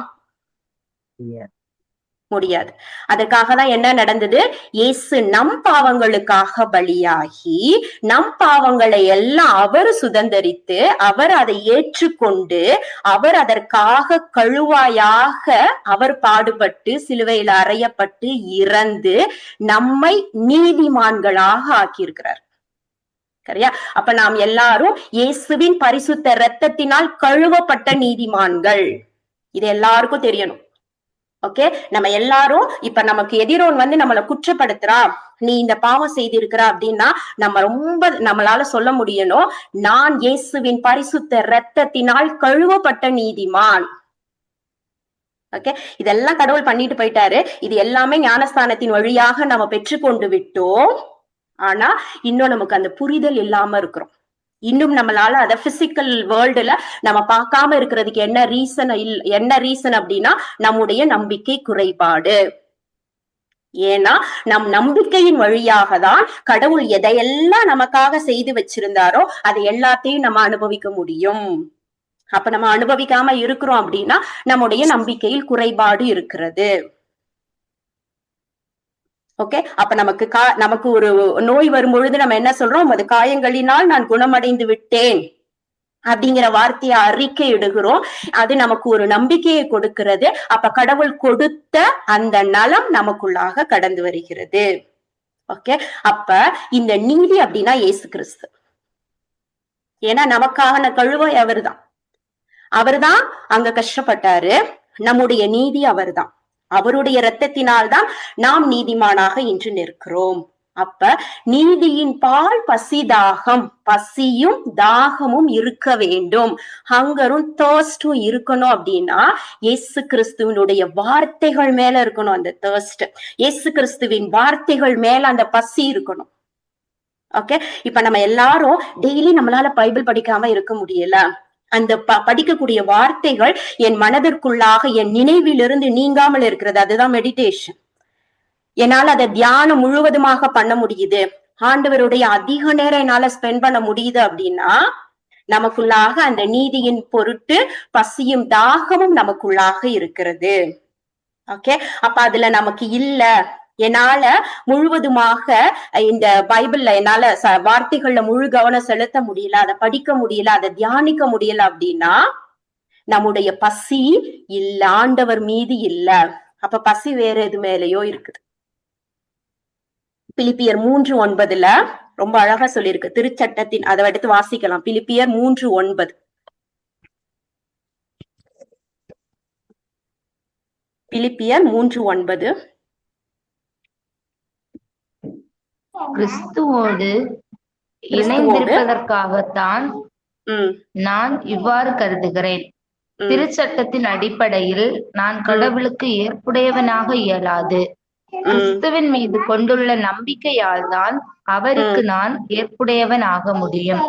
முடியாது. அதற்காக தான் என்ன நடந்தது? இயேசு நம் பாவங்களுக்காக பலியாகி நம் பாவங்களை எல்லாம் அவர் சுதந்தரித்து அவர் அதை ஏற்றுக்கொண்டு அவர் அதற்காக கழுவாயாக அவர் பாடுபட்டு சிலுவையில் அறையப்பட்டு இறந்து நம்மை நீதிமான்களாக ஆக்கியிருக்கிறார். சரியா? அப்ப நாம் எல்லாரும் இயேசுவின் பரிசுத்த இரத்தத்தினால் கழுவப்பட்ட நீதிமான்கள். இது எல்லாருக்கும் தெரியணும். ஓகே, நம்ம எல்லாரும் இப்ப நமக்கு எதிரோன் நம்மளை குற்றப்படுத்துறான், நீ இந்த பாவம் செய்திருக்கிற அப்படின்னா நம்மளால சொல்ல முடியணும், நான் இயேசுவின் பரிசுத்த இரத்தத்தினால் கழுவப்பட்ட நீதிமான். ஓகே, இதெல்லாம் கடவுள் பண்ணிட்டு போயிட்டாரு. இது எல்லாமே ஞானஸ்தானத்தின் வழியாக நம்ம பெற்றுக்கொண்டு விட்டோம். ஆனா இன்னும் நமக்கு அந்த புரிதல் இல்லாம இருக்கிறோம். இன்னும் நம்மளால அத பிசிக்கல் வேர்ல்டுல நம்ம பார்க்காம இருக்கிறதுக்கு என்ன ரீசன் அப்படின்னா நம்முடைய நம்பிக்கை குறைபாடு. ஏன்னா நம் நம்பிக்கையின் வழியாக தான் கடவுள் எதையெல்லாம் நமக்காக செய்து வச்சிருந்தாரோ அதை எல்லாத்தையும் நம்ம அனுபவிக்க முடியும். அப்ப நம்ம அனுபவிக்காம இருக்கிறோம் அப்படின்னா நம்முடைய நம்பிக்கையில் குறைபாடு இருக்கிறது. ஓகே, அப்ப நமக்கு ஒரு நோய் வரும் பொழுது நம்ம என்ன சொல்றோம்? அது காயங்களினால் நான் குணமடைந்து விட்டேன் அப்படிங்கிற வார்த்தையை அறிக்கை இடுகிறோம். அது நமக்கு ஒரு நம்பிக்கையை கொடுக்கிறது. அப்ப கடவுள் கொடுத்த அந்த நலம் நமக்குள்ளாக கடந்து வருகிறது. ஓகே, அப்ப இந்த நீதி அப்படின்னா இயேசு கிறிஸ்து. ஏன்னா நமக்காக கழுவாய் அவர்தான் அங்க கஷ்டப்பட்டாரு. நம்முடைய நீதி அவர்தான். அவருடைய இரத்தத்தினால்தான் நாம் நீதிமானாக இன்று நிற்கிறோம். அப்ப நீதியின் பால் பசியும் தாகமும் இருக்க வேண்டும். ஹங்கரும் தர்ஸ்டும் இருக்கணும் அப்படின்னா இயேசு கிறிஸ்துவனுடைய வார்த்தைகள் மேல இருக்கணும் அந்த தர்ஸ்ட். இயேசு கிறிஸ்துவின் வார்த்தைகள் மேல அந்த பசி இருக்கணும். ஓகே, இப்ப நம்ம எல்லாரும் டெய்லி நம்மளால பைபிள் படிக்காம இருக்க முடியல. அந்த படிக்கக்கூடிய வார்த்தைகள் என் மனதிற்குள்ளாக என் நினைவிலிருந்து நீங்காமல் இருக்கிறது. அதுதான் மெடிடேஷன். என்னால அதை தியானம் முழுவதுமாக பண்ண முடியுது. ஆண்டவருடைய அதிக நேரம் என்னால ஸ்பெண்ட் பண்ண முடியுது அப்படின்னா நமக்குள்ளாக அந்த நீதியின் பொருட்டு பசியும் தாகமும் நமக்குள்ளாக இருக்கிறது. ஓகே, அப்ப அதுல நமக்கு இல்ல, என்னால முழுவதுமாக இந்த பைபிள்ல என்னால வார்த்தைகள்ல முழு கவனம் செலுத்த முடியல, அதை படிக்க முடியல, அதை தியானிக்க முடியல அப்படின்னா நம்முடைய பசி இல்ல, ஆண்டவர் மீது இல்ல. அப்ப பசி வேற எது மேலேயோ இருக்குது. பிலிப்பியர் 3:9 ரொம்ப அழகா சொல்லியிருக்கு. திருச்சட்டத்தின் அதை எடுத்து வாசிக்கலாம். பிலிப்பியர் 3:9. பிலிப்பியர் 3:9. கிறிஸ்துவோடு இணைந்திருப்பதற்காகத்தான் நான் இவ்வாறு கருதுகிறேன். திருச்சட்டத்தின் அடிப்படையில் நான் கடவுளுக்கு ஏற்புடையவனாக இயலாது. கிறிஸ்துவின் மீது கொண்டுள்ள நம்பிக்கையால் தான் அவருக்கு நான் ஏற்புடையவன் ஆக முடியும்.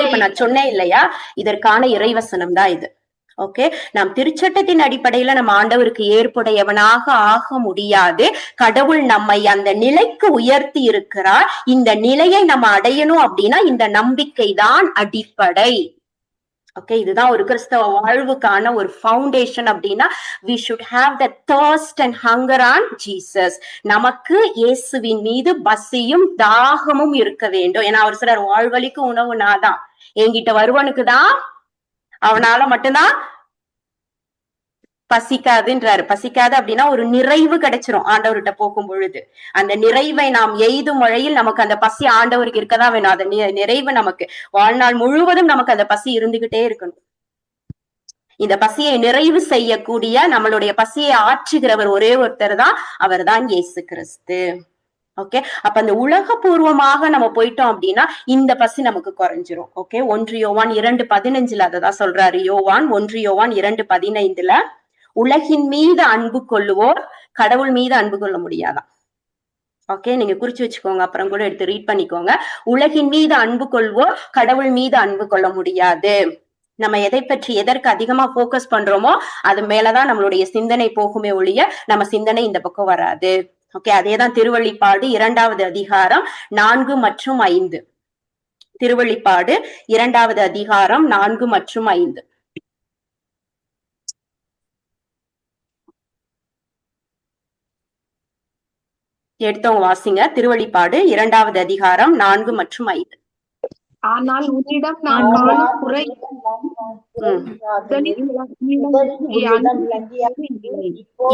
இப்ப நான் சொன்னேன் இல்லையா, இதற்கான இறைவசனம் தான் இது. ஓகே, நாம் திருச்சட்டத்தின் அடிப்படையில நம்ம ஆண்டவருக்கு ஏற்புடையவனாக ஆக முடியாது. கடவுள் நம்மை அந்த நிலைக்கு உயர்த்தி இருக்கிறார். இந்த நிலையை நம்ம அடையணும் அப்படின்னா இந்த நம்பிக்கை தான் அடிப்படை. ஓகே, இதுதான் ஒரு கிறிஸ்தவ வாழ்வுக்கான ஒரு ஃபவுண்டேஷன். அப்படின்னா we should have the thirst and hunger on Jesus. நமக்கு இயேசுவின் மீது பசியும் தாகமும் இருக்க வேண்டும். ஏன்னா அவர் சொல்றார், வாழ்வழிக்கு உணவு நாதான், என்கிட்ட வருவனுக்கு தான், அவனால மட்டும்தான் பசிக்காதுன்றாரு. பசிக்காது அப்படின்னா ஒரு நிறைவு கிடைச்சிரும் ஆண்டவர்கிட்ட போகும் பொழுது. அந்த நிறைவை நாம் எய்தும் வழியில் நமக்கு அந்த பசி ஆண்டவருக்கு இருக்கதான் வேணும். அந்த நிறைவு நமக்கு வாழ்நாள் முழுவதும் நமக்கு அந்த பசி இருந்துகிட்டே இருக்கணும். இந்த பசியை நிறைவு செய்யக்கூடிய, நம்மளுடைய பசியை ஆற்றுகிறவர் ஒரே ஒருத்தர் தான், அவர் தான் இயேசு கிறிஸ்து. ஓகே, அப்ப அந்த உலகபூர்வமாக நம்ம போயிட்டோம் அப்படின்னா இந்த பசி நமக்கு குறைஞ்சிரும். ஓகே, 1 யோவான் 2:15 அததான் சொல்றாரு. யோவான் 1 யோவான் 2:15 உலகின் மீது அன்பு கொள்ளுவோர் கடவுள் மீது அன்பு கொள்ள முடியாதான். ஓகே, நீங்க குறிச்சு வச்சுக்கோங்க, அப்புறம் கூட எடுத்து ரீட் பண்ணிக்கோங்க. உலகின் மீது அன்பு கொள்வோர் கடவுள் மீது அன்பு கொள்ள முடியாது. நம்ம எதற்கு அதிகமா போக்கஸ் பண்றோமோ அது மேலதான் நம்மளுடைய சிந்தனை போகுமே ஒழிய நம்ம சிந்தனை இந்த பக்கம் வராது. ஓகே, அதேதான் திருவெளிப்பாடு 2வது அதிகாரம் 4 மற்றும் 5. திருவெளிப்பாடு 2வது அதிகாரம் 4 மற்றும் 5. எடுத்தவங்க வாசிங்க. திருவெளிப்பாடு 2வது அதிகாரம் 4 மற்றும் 5. ஆனால் உன்னிடம் நான் குறை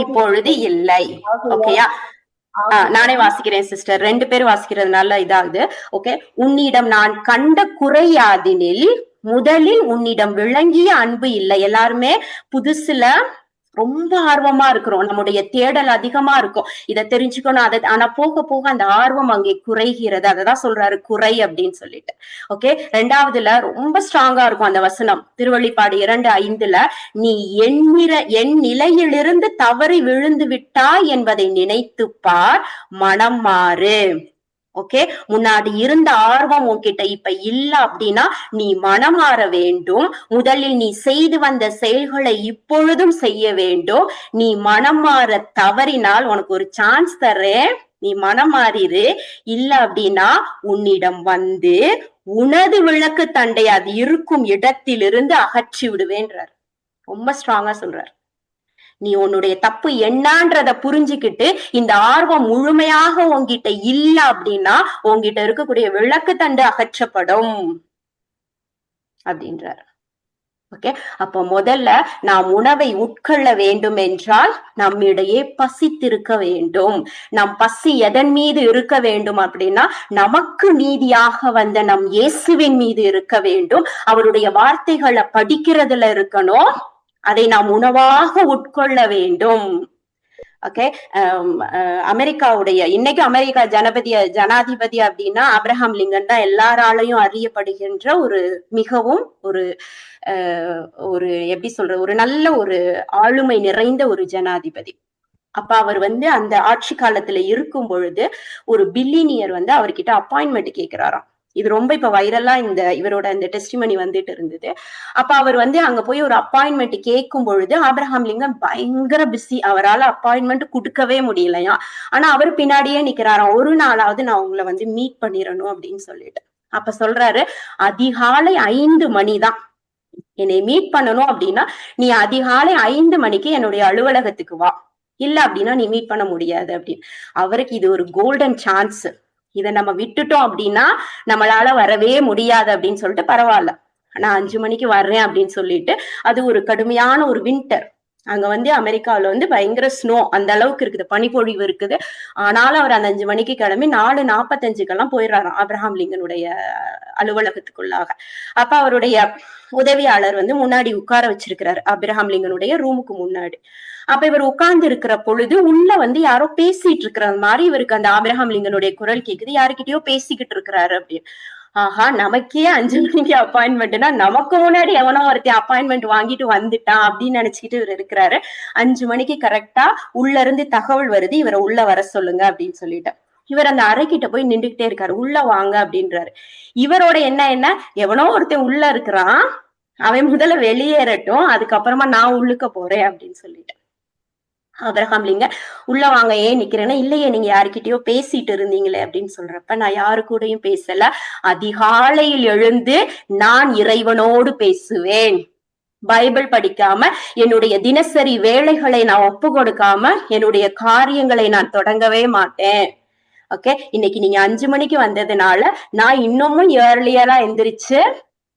இப்பொழுது இல்லை. ஓகேயா, நானே வாசிக்கிறேன் சிஸ்டர், 2 பேரும் வாசிக்கிறதுனால இதாகுது. ஓகே, உன்னிடம் நான் கண்ட குறையாதினில் முதலில் உன்னிடம் விளங்கிய அன்பு இல்லை. எல்லாருமே புதுசுல ரொம்ப ஆர்வமா இருக்கிறோம், நம்முடைய தேடல் அதிகமா இருக்கும், இதை தெரிஞ்சுக்கணும். ஆனா போக போக அந்த ஆர்வம் அங்கே குறைகிறது. அததான் சொல்றாரு குறை அப்படின்னு சொல்லிட்டு. ஓகே, 2வதுல ரொம்ப ஸ்ட்ராங்கா இருக்கும் அந்த வசனம். திருவெளிப்பாடு 2:5 நீ என் நிலையிலிருந்து தவறி விழுந்து விட்டாய் என்பதை நினைத்து பார், மனம் மாறு. ஓகே, முன்னாடி இருந்த ஆர்வம் உன்கிட்ட இப்ப இல்ல அப்படின்னா நீ மனமாற வேண்டும். முதலில் நீ செய்து வந்த செயல்களை இப்பொழுதும் செய்ய வேண்டும். நீ மனம் மாற தவறினால் உனக்கு ஒரு சான்ஸ் தர்றேன், நீ மனம் மாறிடு. இல்ல அப்படின்னா உன்னிடம் வந்து உனது விளக்கு தண்டை அது இருக்கும் இடத்திலிருந்து அகற்றி விடுவேன்றார். ரொம்ப ஸ்ட்ராங்கா சொல்றார். நீ உன்னுடைய தப்பு என்னன்றத புரிஞ்சுக்கிட்டு இந்த ஆர்வம் முழுமையாக உன்கிட்ட இல்ல அப்படின்னா உன்கிட்ட இருக்கக்கூடிய விளக்கு தண்டு அகற்றப்படும் அப்படின்றார். ஓகே, அப்ப முதல்ல நாம் உணவை உட்கொள்ள வேண்டும் என்றால் நம்மிடையே பசித்திருக்க வேண்டும். நம் பசி எதன் மீது இருக்க வேண்டும் அப்படின்னா நமக்கு நீதியாக வந்த நம் இயேசுவின் மீது இருக்க வேண்டும். அவருடைய வார்த்தைகளை படிக்கிறதுல இருக்கணும். அதை நாம் உணவாக உட்கொள்ள வேண்டும். ஓகே, அமெரிக்காவுடைய இன்னைக்கு அமெரிக்கா ஜனாதிபதி அப்படின்னா ஆப்ரஹாம் லிங்கன் தான் எல்லாராலையும் அறியப்படுகின்ற ஒரு மிகவும் ஒரு எப்படி சொல்ற ஒரு நல்ல ஒரு ஆளுமை நிறைந்த ஒரு ஜனாதிபதி. அப்ப அவர் வந்து அந்த ஆட்சி காலத்துல இருக்கும் பொழுது ஒரு பில்லினியர் வந்து அவர்கிட்ட அப்பாயின்மெண்ட் கேட்கிறாராம். இது ரொம்ப இப்ப வைரலா இவரோட இந்த டெஸ்டிமனி வந்துட்டு இருந்தது. அப்ப அவர் வந்து அங்க போய் ஒரு அப்பாயின்மெண்ட் கேட்கும் பொழுது ஆப்ரஹாம் லிங்கன் பயங்கர பிஸி, அவரால் அப்பாயின்மெண்ட் கொடுக்கவே முடியலையா. ஆனா அவர் பின்னாடியே நிக்கிறாராம், ஒரு நாளாவது நான் உங்களை வந்து மீட் பண்ணிடணும் அப்படின்னு சொல்லிட்டு. அப்ப சொல்றாரு, அதிகாலை 5 மணிதான் என்னை மீட் பண்ணணும் அப்படின்னா நீ அதிகாலை 5 மணிக்கு என்னுடைய அலுவலகத்துக்கு வா, இல்ல அப்படின்னா நீ மீட் பண்ண முடியாது அப்படின்னு. அவருக்கு இது ஒரு கோல்டன் சான்ஸ், இதை நம்ம விட்டுட்டோம் அப்படின்னா நம்மளால வரவே முடியாது அப்படின்னு சொல்லிட்டு பரவாயில்ல நான் 5 மணிக்கு வர்றேன் அப்படின்னு சொல்லிட்டு, அது ஒரு கடுமையான ஒரு வின்டர். அங்க வந்து அமெரிக்காவில வந்து பயங்கர ஸ்னோ அந்த அளவுக்கு இருக்குது, பனிப்பொழிவு இருக்குது. ஆனாலும் அவர் அந்த 5 மணிக்கு கிளம்பி 4:45 போயிடுறாராம் ஆப்ரஹாம் லிங்கனுடைய அலுவலகத்துக்குள்ளாக. அப்ப அவருடைய உதவியாளர் வந்து முன்னாடி உட்கார வச்சிருக்கிறாரு ஆப்ரஹாம் லிங்கனுடைய ரூமுக்கு முன்னாடி. அப்ப இவர் உட்கார்ந்து இருக்கிற பொழுது உள்ள வந்து யாரோ பேசிட்டு இருக்கிற மாதிரி இவருக்கு அந்த ஆப்ரஹாம் லிங்கனுடைய குரல் கேக்குது, யாருக்கிட்டயோ பேசிக்கிட்டு இருக்கிறாரு அப்படின்னு. ஆஹா, நமக்கே 5 மணிக்கு அப்பாயின்மெண்ட்னா நமக்கு முன்னாடி எவனோ ஒருத்தன் அப்பாயின்மெண்ட் வாங்கிட்டு வந்துட்டான் அப்படின்னு நினைச்சுக்கிட்டு இவர் இருக்கிறாரு. 5 மணிக்கு கரெக்டா உள்ள இருந்து தகவல் வருது, இவரை உள்ள வர சொல்லுங்க அப்படின்னு சொல்லிட்டு. இவர் அந்த அறைக்கிட்ட போய் நின்றுகிட்டே இருக்காரு, உள்ள வாங்க அப்படின்றாரு. இவரோட என்ன எவனோ ஒருத்தன் உள்ள இருக்கிறான், அவன் முதல்ல வெளியேறட்டும், அதுக்கப்புறமா நான் உள்ளுக்க போறேன் அப்படின்னு சொல்லிட்டு. ஆப்ரஹாம் லிங்கன் உள்ள வாங்க, ஏன் நிக்கிறேன்னா, இல்லையே நீங்க யாருக்கிட்டயோ பேசிட்டு இருந்தீங்களே அப்படின்னு சொல்றப்ப, நான் யாரு கூடயும் பேசல, அதிகாலையில் எழுந்து நான் இறைவனோடு பேசுவேன். பைபிள் படிக்காம என்னுடைய தினசரி வேலைகளை நான் ஒப்பு கொடுக்காம என்னுடைய காரியங்களை நான் தொடங்கவே மாட்டேன். ஓகே, இன்னைக்கு நீங்க 5 மணிக்கு வந்ததுனால நான் இன்னமும் ஏர்லியரா எந்திரிச்சு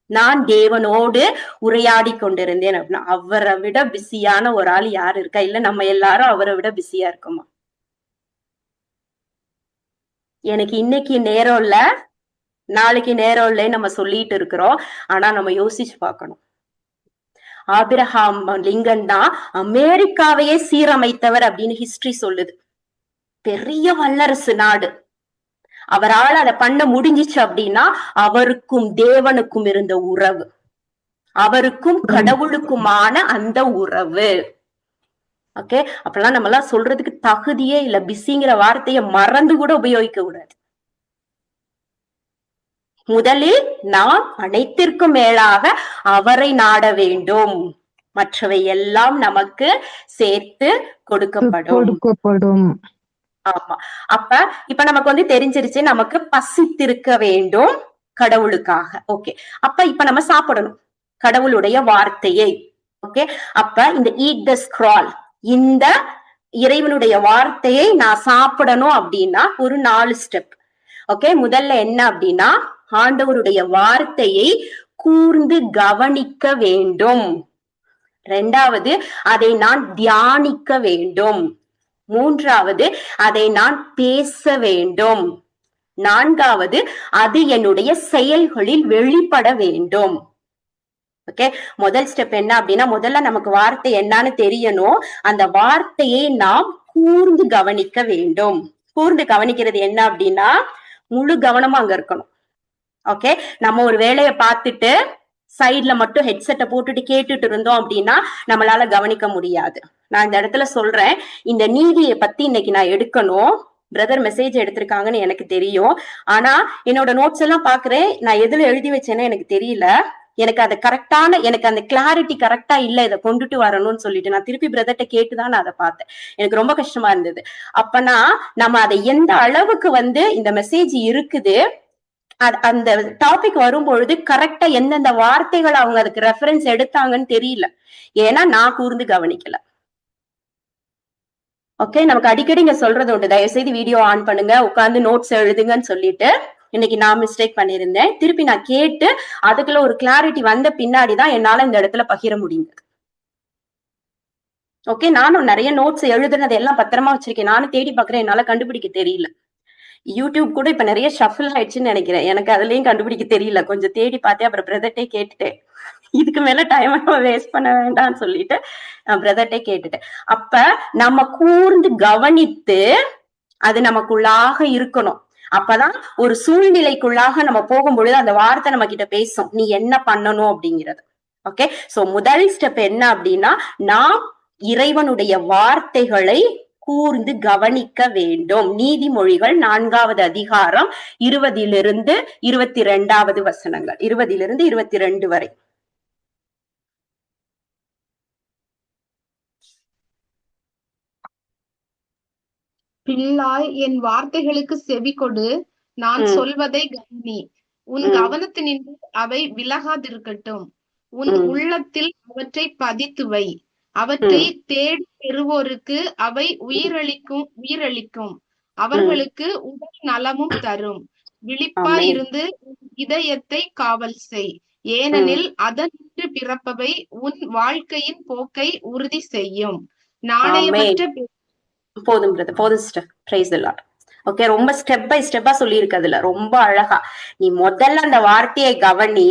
நான் தேவனோடு உரையாடி கொண்டிருந்தேன் அப்படின்னா, அவரை விட பிஸியான ஒரு ஆள் யாரு இருக்கா? இல்ல நம்ம எல்லாரும் அவரை விட பிஸியா இருக்கோமா? எனக்கு இன்னைக்கு நேரம் இல்ல, நாளைக்கு நேரம் இல்லை நம்ம சொல்லிட்டு இருக்கிறோம். ஆனா நம்ம யோசிச்சு பார்க்கணும், ஆபிரகாம் லிங்கன் தான் அமெரிக்காவையே சீரமைத்தவர் அப்படின்னு ஹிஸ்டரி சொல்லுது. பெரிய வல்லரசு நாடு, அவரால் அதை பண்ண முடிஞ்சிச்சு அப்படின்னா அவருக்கும் தேவனுக்கும் இருந்த உறவு, அவருக்கும் கடவுளுக்குமான அந்த உறவு. ஓகே, அப்பெல்லாம் நம்ம எல்லாம் சொல்றதுக்கு தகுதியே இல்ல, பிஸிங்கிற வார்த்தையை மறந்து கூட உபயோகிக்க கூடாது. முதலில் நாம் அனைத்திற்கும் மேலாக அவரை நாட வேண்டும், மற்றவை எல்லாம் நமக்கு சேர்த்து கொடுக்கப்படும். ஆமா, அப்ப இப்ப நமக்கு வந்து தெரிஞ்சிருச்சு, நமக்கு பசித்திருக்க வேண்டும் கடவுளுக்காக. ஓகே, அப்ப இப்ப நம்ம சாப்பிடணும் கடவுளுடைய வார்த்தையை. ஓகே, அப்ப இந்த ஈட் த ஸ்க்ரால், இந்த இறைவனுடைய வார்த்தையை நான் சாப்பிடணும் அப்படின்னா ஒரு 4 ஸ்டெப். ஓகே, முதல்ல என்ன அப்படின்னா ஆண்டவருடைய வார்த்தையை கூர்ந்து கவனிக்க வேண்டும். 2வது அதை நான் தியானிக்க வேண்டும். 3வது அதை நான் பேச வேண்டும். 4வது அது என்னுடைய செயல்களில் வெளிப்பட வேண்டும். ஓகே, முதல் ஸ்டெப் என்ன அப்படின்னா, முதல்ல நமக்கு வார்த்தை என்னன்னு தெரியணும், அந்த வார்த்தையை நாம் கூர்ந்து கவனிக்க வேண்டும். கூர்ந்து கவனிக்கிறது என்ன அப்படின்னா முழு கவனமா அங்க இருக்கணும். ஓகே, நம்ம ஒரு வேலையை பார்த்துட்டு சைட்ல மட்டும் ஹெட்செட்டை போட்டுட்டு கேட்டுட்டு இருந்தோம் அப்படின்னா நம்மளால கவனிக்க முடியாது. நான் இந்த இடத்துல சொல்றேன், இந்த நீதியை பத்தி இன்னைக்கு நான் எடுக்கணும், பிரதர் மெசேஜ் எடுத்திருக்காங்கன்னு எனக்கு தெரியும். ஆனா என்னோட நோட்ஸ் எல்லாம் பாக்குறேன், நான் எதுல எழுதி வச்சேன்னு எனக்கு தெரியல. எனக்கு அது கரெக்டான, எனக்கு அந்த கிளாரிட்டி கரெக்டா இல்ல, இதை கொண்டுட்டு வரணும்னு சொல்லிட்டு நான் திருப்பி பிரதர்ட்ட கேட்டுதான் நான் அதை பார்த்தேன். எனக்கு ரொம்ப கஷ்டமா இருந்தது. அப்பனா நம்ம அதை எந்த அளவுக்கு இந்த மெசேஜ் இருக்குது, அந்த டாபிக் வரும்பொழுது கரெக்டா எந்தெந்த வார்த்தைகள் அவங்க அதுக்கு ரெஃபரன்ஸ் எடுத்தாங்கன்னு தெரியல. ஏன்னா நான் கூர்ந்து கவனிக்கல. ஓகே, நமக்கு அடிக்கடி இங்க சொல்றது உண்டு, தயவு செய்து வீடியோ ஆன் பண்ணுங்க, உட்கார்ந்து நோட்ஸ் எழுதுங்கன்னு சொல்லிட்டு. இன்னைக்கு நான் மிஸ்டேக் பண்ணிருந்தேன். திருப்பி நான் கேட்டு அதுக்குள்ள ஒரு கிளாரிட்டி வந்த பின்னாடிதான் என்னால இந்த இடத்துல பகிர முடியுது. ஓகே, நானும் நிறைய நோட்ஸ் எழுதுனது எல்லாம் பத்திரமா வச்சிருக்கேன். நானும் தேடி பாக்குறேன், என்னால கண்டுபிடிக்க தெரியல. யூடியூப் கூட இப்ப நிறைய ஷஃபில் ஆயிடுச்சுன்னு நினைக்கிறேன். எனக்கு அதுலயும் கண்டுபிடிக்க தெரியல. கொஞ்சம் தேடி பார்த்தேன். அப்புறம் பிரதர்ட்டே கேட்டுட்டேன், இதுக்கு மேல டைம் வேஸ்ட் பண்ண வேண்டாம்னு சொல்லிட்டு பிரதர்ட்டே கேட்டுட்டேன். அப்ப நம்ம கூர்ந்து கவனித்து அது நமக்குள்ளாக இருக்கணும். அப்பதான் ஒரு சூழ்நிலைக்குள்ளாக நம்ம போகும்பொழுது அந்த வார்த்தை நம்ம கிட்ட பேசும், நீ என்ன பண்ணணும் அப்படிங்கிறது. ஓகே, சோ முதல் ஸ்டெப் என்ன அப்படின்னா, நாம் இறைவனுடைய வார்த்தைகளை கூர்ந்து கவனிக்க வேண்டும். நீதிமொழிகள் 4வது அதிகாரம் 20 22 வசனங்கள், 20 22 வரை. பிள்ளாய், என் வார்த்தைகளுக்கு செவி கொடு, நான் சொல்வதை கவனி. உன் கவனத்தினின்று அவை விலகாதிருக்கட்டும். உன் உள்ளத்தில் அவற்றை பதித்து வை. அவற்றை தேடி பெறுவோருக்கு அவை உயிரளிக்கும். அவர்களுக்கு உடல் நலமும் தரும். விழிப்பாய் இருந்து உன் இதயத்தை காவல் செய். ஏனெனில் அதனின்று பிறப்பவை உன் வாழ்க்கையின் போக்கை உறுதி செய்யும். நாணயமற்ற போதும் பிரதர், போதும் sister. Price the Lord. Okay, ரொம்ப ஸ்டெப் பை ஸ்டெப்பா சொல்லி இருக்கு. அதுல ரொம்ப அழகா நீ முதல்ல அந்த வார்த்தையை கவனி,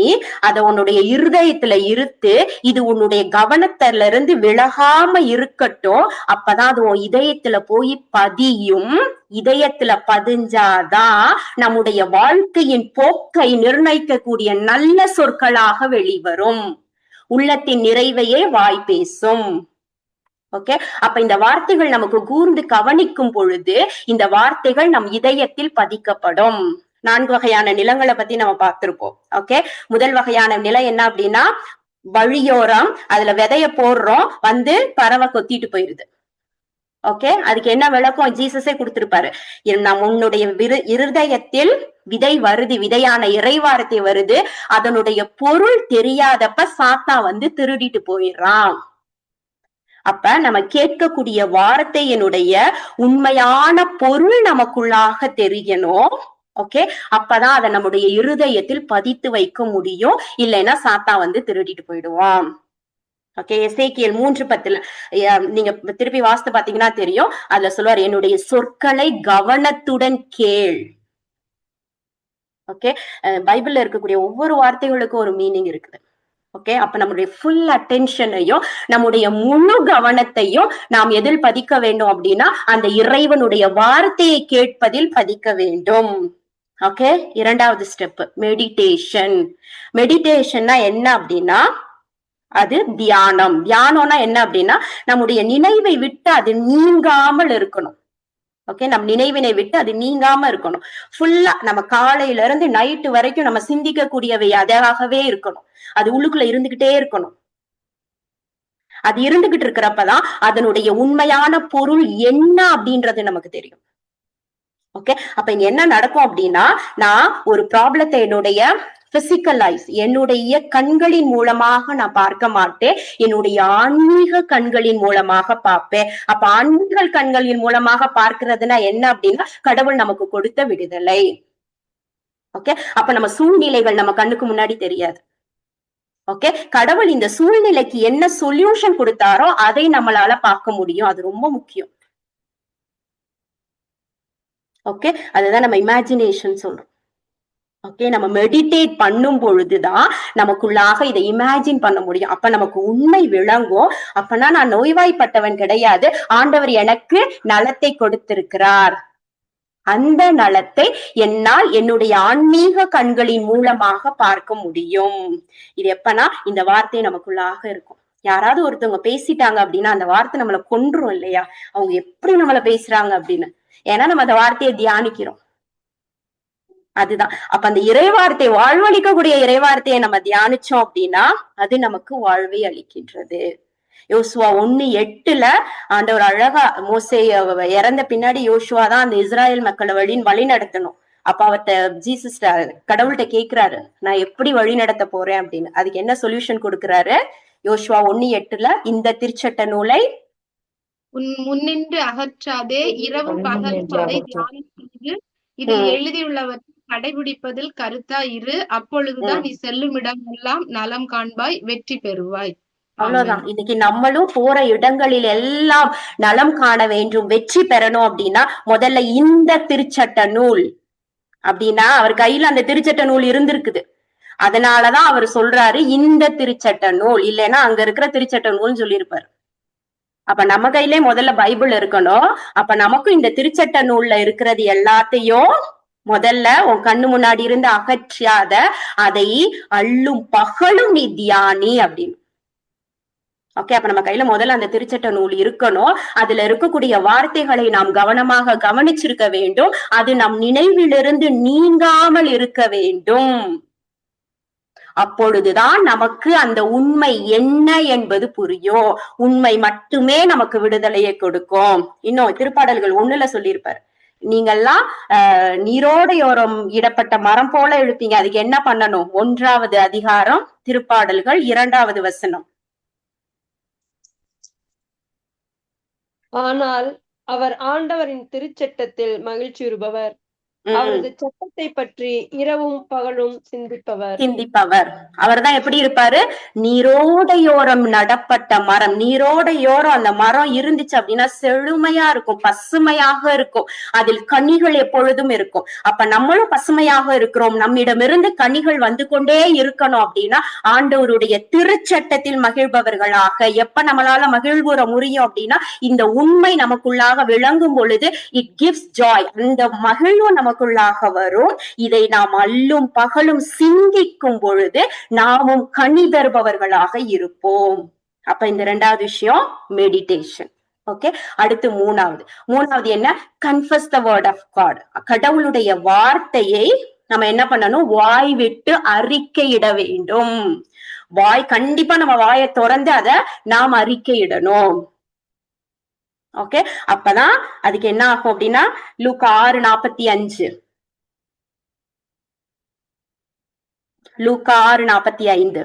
அதை உன்னுடைய இருதயத்துல இருத்து, இது உன்னுடைய கவனத்துல இருந்து விலகாம இருக்கட்டும். அப்பதான் அது உன் இதயத்துல போய் பதியும். இதயத்துல பதிஞ்சாதான் நம்முடைய வாழ்க்கையின் போக்கை நிர்ணயிக்கக்கூடிய நல்ல சொற்களாக வெளிவரும். உள்ளத்தின் நிறைவையே வாய் பேசும். ஓகே, அப்ப இந்த வார்த்தைகள் நமக்கு கூர்ந்து கவனிக்கும் பொழுது இந்த வார்த்தைகள் நம் இதயத்தில் பதிக்கப்படும். 4 வகையான நிலங்களை பத்தி நம்ம பார்த்திருக்கோம். ஓகே, முதல் வகையான நிலம் என்ன அப்படின்னா, வழியோரம், அதுல விதைய போடுறோம், பறவை கொத்திட்டு போயிருது. ஓகே, அதுக்கு என்ன விளக்கம் ஜீசஸே கொடுத்திருப்பாரு. நம் உன்னுடைய இருதயத்தில் விதை வருது, விதையான இறைவார்த்தை வருது, அதனுடைய பொருள் தெரியாதப்ப சாத்தா திருடிட்டு போயிடுறான். அப்ப நம்ம கேட்கக்கூடிய வார்த்தையினுடைய உண்மையான பொருள் நமக்குள்ளாக தெரியணும். ஓகே, அப்பதான் அதை நம்முடைய இருதயத்தில் பதித்து வைக்க முடியும். இல்லைன்னா சாத்தா திருடிட்டு போயிடுவான். ஓகே, எசேக்கியேல் 3:10 நீங்க திருப்பி வாசித்து பாத்தீங்கன்னா தெரியும். அதுல சொல்லுவார், என்னுடைய சொற்களை கவனத்துடன் கேள். ஓகே, பைபிள்ல இருக்கக்கூடிய ஒவ்வொரு வார்த்தைகளுக்கும் ஒரு மீனிங் இருக்குது. ஓகே, அப்ப நம்முடைய ஃபுல் அட்டென்ஷனையும் நம்முடைய முழு கவனத்தையும் நாம் எதில் பதிக்க வேண்டும் அப்படின்னா, அந்த இறைவனுடைய வார்த்தையை கேட்பதில் பதிக்க வேண்டும். ஓகே, 2வது ஸ்டெப் மெடிடேஷன். மெடிடேஷன்னா என்ன அப்படின்னா, அது தியானம். தியானம்னா என்ன அப்படின்னா, நம்முடைய நினைவை விட்டு அது நீங்காமல் இருக்கணும். ஓகே, நம் நினைவினை விட்டு அது நீங்காம இருக்கணும். ஃபுல்லா நம்ம காலையில இருந்து நைட்டு வரைக்கும் நம்ம சிந்திக்க கூடியவை அதாகவே இருக்கணும். அது உள்ளுக்குள்ள இருந்துகிட்டே இருக்கணும். அது இருந்துகிட்டு இருக்கிறப்பதான் அதனுடைய உண்மையான பொருள் என்ன அப்படின்றது நமக்கு தெரியும். ஓகே, அப்ப இங்க என்ன நடக்கும் அப்படின்னா, நான் ஒரு ப்ராப்ளத்தை என்னுடைய பிசிக்கல் ஐஸ், என்னுடைய கண்களின் மூலமாக நான் பார்க்க மாட்டேன், என்னுடைய ஆன்மீக கண்களின் மூலமாக பார்ப்பேன். அப்ப ஆன்மீக கண்களின் மூலமாக பார்க்கிறதுனா என்ன அப்படின்னா, கடவுள் நமக்கு கொடுத்த விடுதலை. ஓகே, அப்ப நம்ம சூழ்நிலைகள் நம்ம கண்ணுக்கு முன்னாடி தெரியாது. ஓகே, கடவுள் இந்த சூழ்நிலைக்கு என்ன சொல்யூஷன் கொடுத்தாரோ அதை நம்மளால பார்க்க முடியும். அது ரொம்ப முக்கியம். ஓகே, அதுதான் நம்ம இமேஜினேஷன் சொல்றோம். ஓகே, நம்ம மெடிடேட் பண்ணும் பொழுதுதான் நமக்குள்ளாக இதை இமேஜின் பண்ண முடியும். அப்ப நமக்கு உண்மை விளங்கும். அப்பனா நான் நோய்வாய்ப்பட்டவன் கிடையாது, ஆண்டவர் எனக்கு நலத்தை கொடுத்திருக்கிறார். அந்த நலத்தை என்னால் என்னுடைய ஆன்மீக கண்களின் மூலமாக பார்க்க முடியும். இது எப்பனா, இந்த வார்த்தை நமக்குள்ளாக இருக்கும். யாராவது ஒருத்தவங்க பேசிட்டாங்க அப்படின்னா அந்த வார்த்தை நம்மளை கொன்றும் இல்லையா, அவங்க எப்படி நம்மள பேசுறாங்க அப்படின்னு. ஏன்னா நம்ம அந்த வார்த்தையை தியானிக்கிறோம். அதுதான். அப்ப அந்த இறைவார்த்தை, வாழ்வளிக்கக்கூடிய இறைவார்த்தையை நம்ம தியானிச்சோம் அப்படின்னா அது நமக்கு வாழ்வை அளிக்கின்றது. யோசுவா 1:8 ஆண்டவர் அழகா மோசே இறந்த பின்னாடி யோசுவா தான் அந்த இஸ்ராயல் மக்களை வழி நடத்தணும். அப்ப அவர்ட்ட ஜீசஸ் கடவுள்கிட்ட கேக்குறாரு, நான் எப்படி வழி நடத்த போறேன் அப்படின்னு. அதுக்கு என்ன சொல்யூஷன் கொடுக்கிறாரு? யோசுவா 1:8 இந்த திருச்சட்ட நூலை உன் முன்னின்று அகற்றாதே, இரவும் பகலும் அதை தியானித்து இதில் எழுதியுள்ளவற்றை கடைபிடிப்பதில் கருத்தா இரு, அப்பொழுதுதான் நீ செல்லும் இடமெல்லாம் நலம் காண்பாய், வெற்றி பெறுவாய். அவ்வளவுதான். இன்னைக்கு நம்மளும் போற இடங்களில் எல்லாம் நலம் காண வேண்டும், வெற்றி பெறணும் அப்படின்னா முதல்ல இந்த திருச்சட்ட நூல் அப்படின்னா அவர் கையில அந்த திருச்சட்ட நூல் இருந்திருக்குது. அதனாலதான் அவர் சொல்றாரு இந்த திருச்சட்ட நூல், இல்லைன்னா அங்க இருக்கிற திருச்சட்ட நூல்னு சொல்லியிருப்பாரு. அப்ப நம்ம கையிலே முதல்ல பைபிள் இருக்கணும். அப்ப நமக்கும் இந்த திருச்சட்ட நூல்ல இருக்கிறது எல்லாத்தையும் முதல்ல உன் கண்ணு முன்னாடி இருந்து அகற்றாத, அதை அள்ளும் பகலும் நீ தியானி அப்படின்னு. ஓகே, அப்ப நம்ம கையில முதல்ல அந்த திருச்சட்ட நூல் இருக்கணும். அதுல இருக்கக்கூடிய வார்த்தைகளை நாம் கவனமாக கவனிச்சிருக்க வேண்டும். அது நம் நினைவிலிருந்து நீங்காமல் இருக்க வேண்டும். அப்பொழுதுதான் நமக்கு அந்த உண்மை என்ன என்பது புரியும். உண்மை மட்டுமே நமக்கு விடுதலையை கொடுக்கும். இன்னும் திருப்பாடல்கள் 1 சொல்லியிருப்பாரு, நீங்கெல்லாம் நீரோடையோரம் இடப்பட்ட மரம் போல எழுப்பீங்க. அதுக்கு என்ன பண்ணணும்? 1வது அதிகாரம் திருப்பாடல்கள் 2வது வசனம். ஆனால் அவர் ஆண்டவரின் திருச்சட்டத்தில் மகிழ்ச்சியுறுபவர், அவரது சட்டத்தை பற்றி இரவும் பகலும் சிந்திப்பவர். அவர்தான் எப்படி இருப்பாரு? நீரோடையோரம் நடப்பட்ட மரம். நீரோடையோரம் அந்த மரம் இருந்துச்சு அப்படின்னா செழுமையா இருக்கும், பசுமையாக இருக்கும், அதில் கனிகள் எப்பொழுதும் இருக்கும். அப்ப நம்மளும் பசுமையாக இருக்கிறோம், நம்மிடமிருந்து கனிகள் வந்து கொண்டே இருக்கணும் அப்படின்னா ஆண்டவருடைய திருச்சட்டத்தில் மகிழ்பவர்களாக. எப்ப நம்மளால மகிழ்வுற முடியும் அப்படின்னா இந்த உண்மை நமக்குள்ளாக விளங்கும் பொழுது இட் கிவ்ஸ் ஜாய். அந்த மகிழ்வு நமக்குள்ளாக வரும். இதை நாம் அல்லும் பகலும் சிந்திக்கும் பொழுது நாமும் கனி தருபவர்களாக இருப்போம். அப்ப இந்த 2வது விஷயம் மெடிடேஷன். ஓகே, அடுத்து 3வது என்ன? Confuse the word of God. கடவுளுடைய வார்த்தையை நம்ம என்ன பண்ணணும்? வாய் விட்டு அறிக்கையிட வேண்டும். கண்டிப்பா நம்ம வாயை திறந்து அதை நாம் அறிக்கையிடணும். ஓகே, அப்பதான் அதுக்கு என்ன ஆகும் அப்படின்னா லூக்கா 6:45 லூக்கா 6:45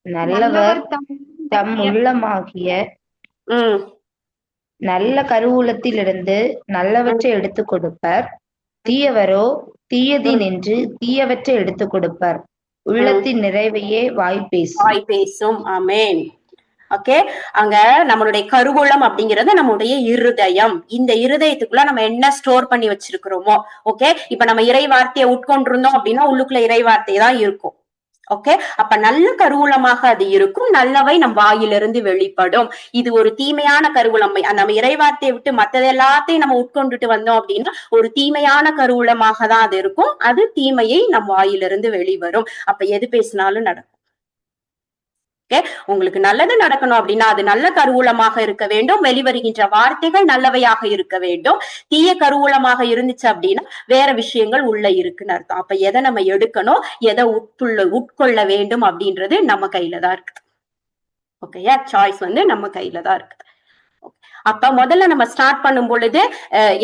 நல்லவர் தம் உள்ளமாகிய நல்ல கருவூலத்திலிருந்து நல்லவற்றை எடுத்துக் கொடுப்பர், தீயவரோ தீயதின் என்று தீயவற்றை எடுத்துக் கொடுப்பர். உள்ளத்தின் நிறைவையே வாய் பேசும். ஆமென். ஓகே, அங்க நம்மளுடைய கருவூலம் அப்படிங்கிறது நம்முடைய இருதயம். இந்த இருதயத்துக்குள்ள நம்ம என்ன ஸ்டோர் பண்ணி வச்சிருக்கிறோமோ, ஓகே, இப்ப நம்ம இறை வார்த்தையை உட்கொண்டிருந்தோம் அப்படின்னா உள்ளுக்குள்ள இறை வார்த்தை தான் இருக்கும். ஓகே, அப்ப நல்ல கருவூலமாக அது இருக்கும், நல்லவை நம் வாயிலிருந்து வெளிப்படும். இது ஒரு தீமையான கருவூலம். நம்ம இறைவார்த்தையை விட்டு மத்தது எல்லாத்தையும் நம்ம உட்கொண்டுட்டு வந்தோம் அப்படின்னா ஒரு தீமையான கருவூலமாக தான் அது இருக்கும். அது தீமையை நம் வாயிலிருந்து வெளிவரும். அப்ப எது பேசினாலும் நடக்கும். உங்களுக்கு நல்லது நடக்கணும் அப்படின்னா அது நல்ல கருவூலமாக இருக்க வேண்டும், வெளிவருகின்ற வார்த்தைகள் நல்லவையாக இருக்க வேண்டும். தீய கருவூலமாக இருந்துச்சு அப்படின்னா வேற விஷயங்கள் உள்ள இருக்குன்னு அர்த்தம். அப்ப எதை நம்ம எடுக்கணும், எதை உட்கொள்ள வேண்டும் அப்படின்றது நம்ம கையில தான் இருக்குது. ஓகேயா, சாய்ஸ் நம்ம கையில தான் இருக்குது. அப்ப முதல்ல நம்ம ஸ்டார்ட் பண்ணும் பொழுது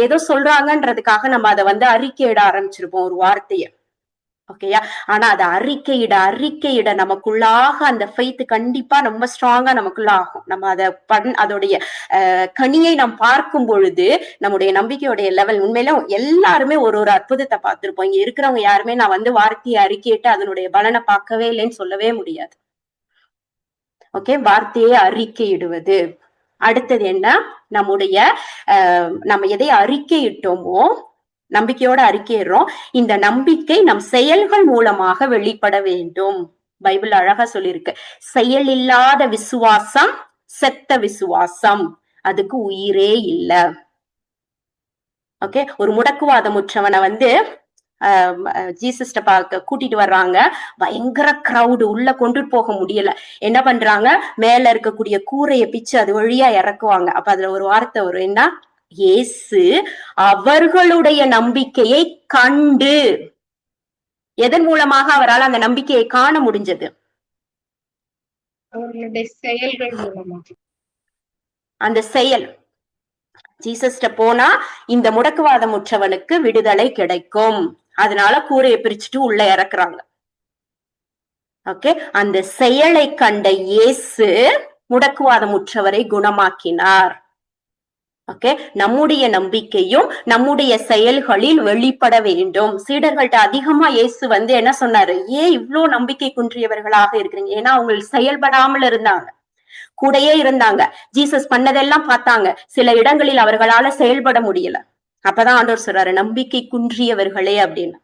ஏதோ சொல்றாங்கன்றதுக்காக நம்ம அதை அறிக்கையிட ஆரம்பிச்சிருப்போம் ஒரு வார்த்தையை. ஓகேயா, ஆனா அதை அறிக்கையிட நமக்குள்ளாக அந்த ஃபெய்த் கண்டிப்பா ரொம்ப ஸ்ட்ராங்கா நமக்குள்ள ஆகும். நம்ம அதோடைய கனியை நாம் பார்க்கும் பொழுது நம்முடைய நம்பிக்கையுடைய லெவல், உண்மையில எல்லாருமே ஒரு அற்புதத்தை பார்த்திருப்போம். இங்க இருக்கிறவங்க யாருமே நான் வார்த்தையை அறிக்கையிட்டு அதனுடைய பலனை பார்க்கவே இல்லைன்னு சொல்லவே முடியாது. ஓகே, வார்த்தையை அறிக்கையிடுவது. அடுத்தது என்ன? நம்ம எதை அறிக்கையிட்டோமோ நம்பிக்கையோட அறிக்கையிடுறோம், இந்த நம்பிக்கை நம் செயல்கள் மூலமாக வெளிப்பட வேண்டும். பைபிள் அழகா சொல்லியிருக்கு, செயல் இல்லாத விசுவாசம் செத்த விசுவாசம், அதுக்கு உயிரே இல்ல. ஓகே, ஒரு முடக்குவாதமுற்றவனை ஜீசஸ்ட பார்க்க கூட்டிட்டு வர்றாங்க. பயங்கர கிரவுடு, உள்ள கொண்டுட்டு போக முடியல. என்ன பண்றாங்க, மேல இருக்கக்கூடிய கூரைய பிச்சு அது வழியா இறக்குவாங்க. அப்ப அதுல ஒரு வார்த்தை வரும், என்ன, இயேசு அவர்களுடைய நம்பிக்கையை கண்டு. எதன் மூலமாக அவரால் அந்த நம்பிக்கையை காண முடிஞ்சது? அவர்களுடைய செயல்கள் மூலமாக. அந்த செயல், ஜீசஸ்ட போனா இந்த முடக்குவாதமுற்றவனுக்கு விடுதலை கிடைக்கும், அதனால கூரையை பிரிச்சுட்டு உள்ள இறக்குறாங்க. ஓகே, அந்த செயலை கண்ட இயேசு முடக்குவாதமுற்றவரை குணமாக்கினார். ஓகே, நம்முடைய நம்பிக்கையும் நம்முடைய செயல்களில் வெளிப்பட வேண்டும். சீடர்கள்ட்ட அதிகமா இயேசு என்ன சொன்னாரு, ஏன் இவ்ளோ நம்பிக்கை குன்றியவர்களாக இருக்கிறீங்க? ஏன்னா அவங்க செயல்படாமல் இருந்தாங்க, கூடயே இருந்தாங்க, ஜீசஸ் பண்ணதெல்லாம் பார்த்தாங்க. சில இடங்களில் அவர்களால செயல்பட முடியல. அப்பதான் ஆண்டவர் சொல்றாரு, நம்பிக்கை குன்றியவர்களே அப்படின்னு.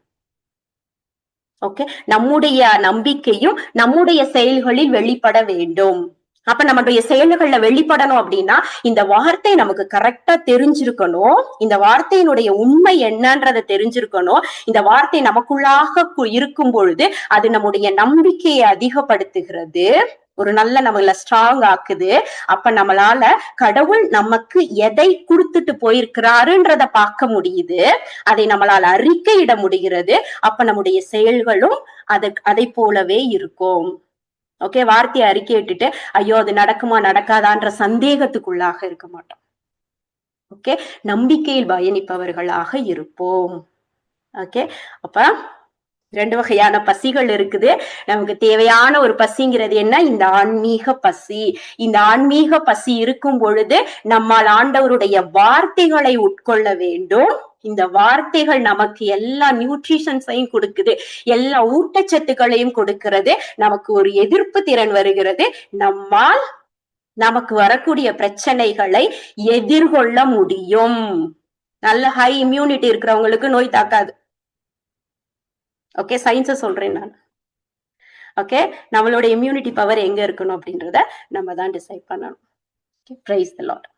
ஓகே, நம்முடைய நம்பிக்கையும் நம்முடைய செயல்களில் வெளிப்பட வேண்டும். அப்ப நம்மளுடைய செயல்கள்ல வெளிப்படணும் அப்படின்னா இந்த வார்த்தை நமக்கு கரெக்டா தெரிஞ்சிருக்கணும். இந்த வார்த்தையினுடைய உண்மை என்னன்றதை தெரிஞ்சிருக்கணும். இந்த வார்த்தை நமக்குள்ளாக இருக்கும் பொழுது அது நம்முடைய நம்பிக்கையை அதிகப்படுத்துகிறது, ஒரு நல்ல நம்மள ஸ்ட்ராங் ஆக்குது. அப்ப நம்மளால கடவுள் நமக்கு எதை கொடுத்துட்டு போயிருக்கிறாருன்றத பார்க்க முடியுது, அதை நம்மளால அறிக்கையிட முடிகிறது. அப்ப நம்முடைய செயல்களும் அதை போலவே இருக்கும். ஓகே, வார்த்தையை அறிக்கையிட்டுட்டு ஐயோ அது நடக்குமா நடக்காதான்ற சந்தேகத்துக்குள்ளாக இருக்க மாட்டோம். ஓகே, நம்பிக்கையில் பயணிப்பவர்களாக இருப்போம். ஓகே, அப்ப 2 வகையான பசிகள் இருக்குது. நமக்கு தேவையான ஒரு பசிங்கிறது என்ன, இந்த ஆன்மீக பசி. இந்த ஆன்மீக பசி இருக்கும் பொழுது நம்மால் ஆண்டவருடைய வார்த்தைகளை உட்கொள்ள வேண்டும். இந்த வார்த்தைகள் நமக்கு எல்லா நியூட்ரிஷன்ஸையும் கொடுக்குது, எல்லா ஊட்டச்சத்துக்களையும் கொடுக்கிறது. நமக்கு ஒரு எதிர்ப்பு திறன் வருகிறது. நம்மால் நமக்கு வரக்கூடிய பிரச்சனைகளை எதிர்கொள்ள முடியும். நல்ல ஹை இம்யூனிட்டி இருக்கிறவங்களுக்கு நோய் தாக்காது. ஓகே, சயின்ஸை சொல்றேன் நான். ஓகே, நம்மளோட இம்யூனிட்டி பவர் எங்க இருக்கணும் அப்படின்றத நம்ம தான் டிசைட் பண்ணணும். Price the Lord.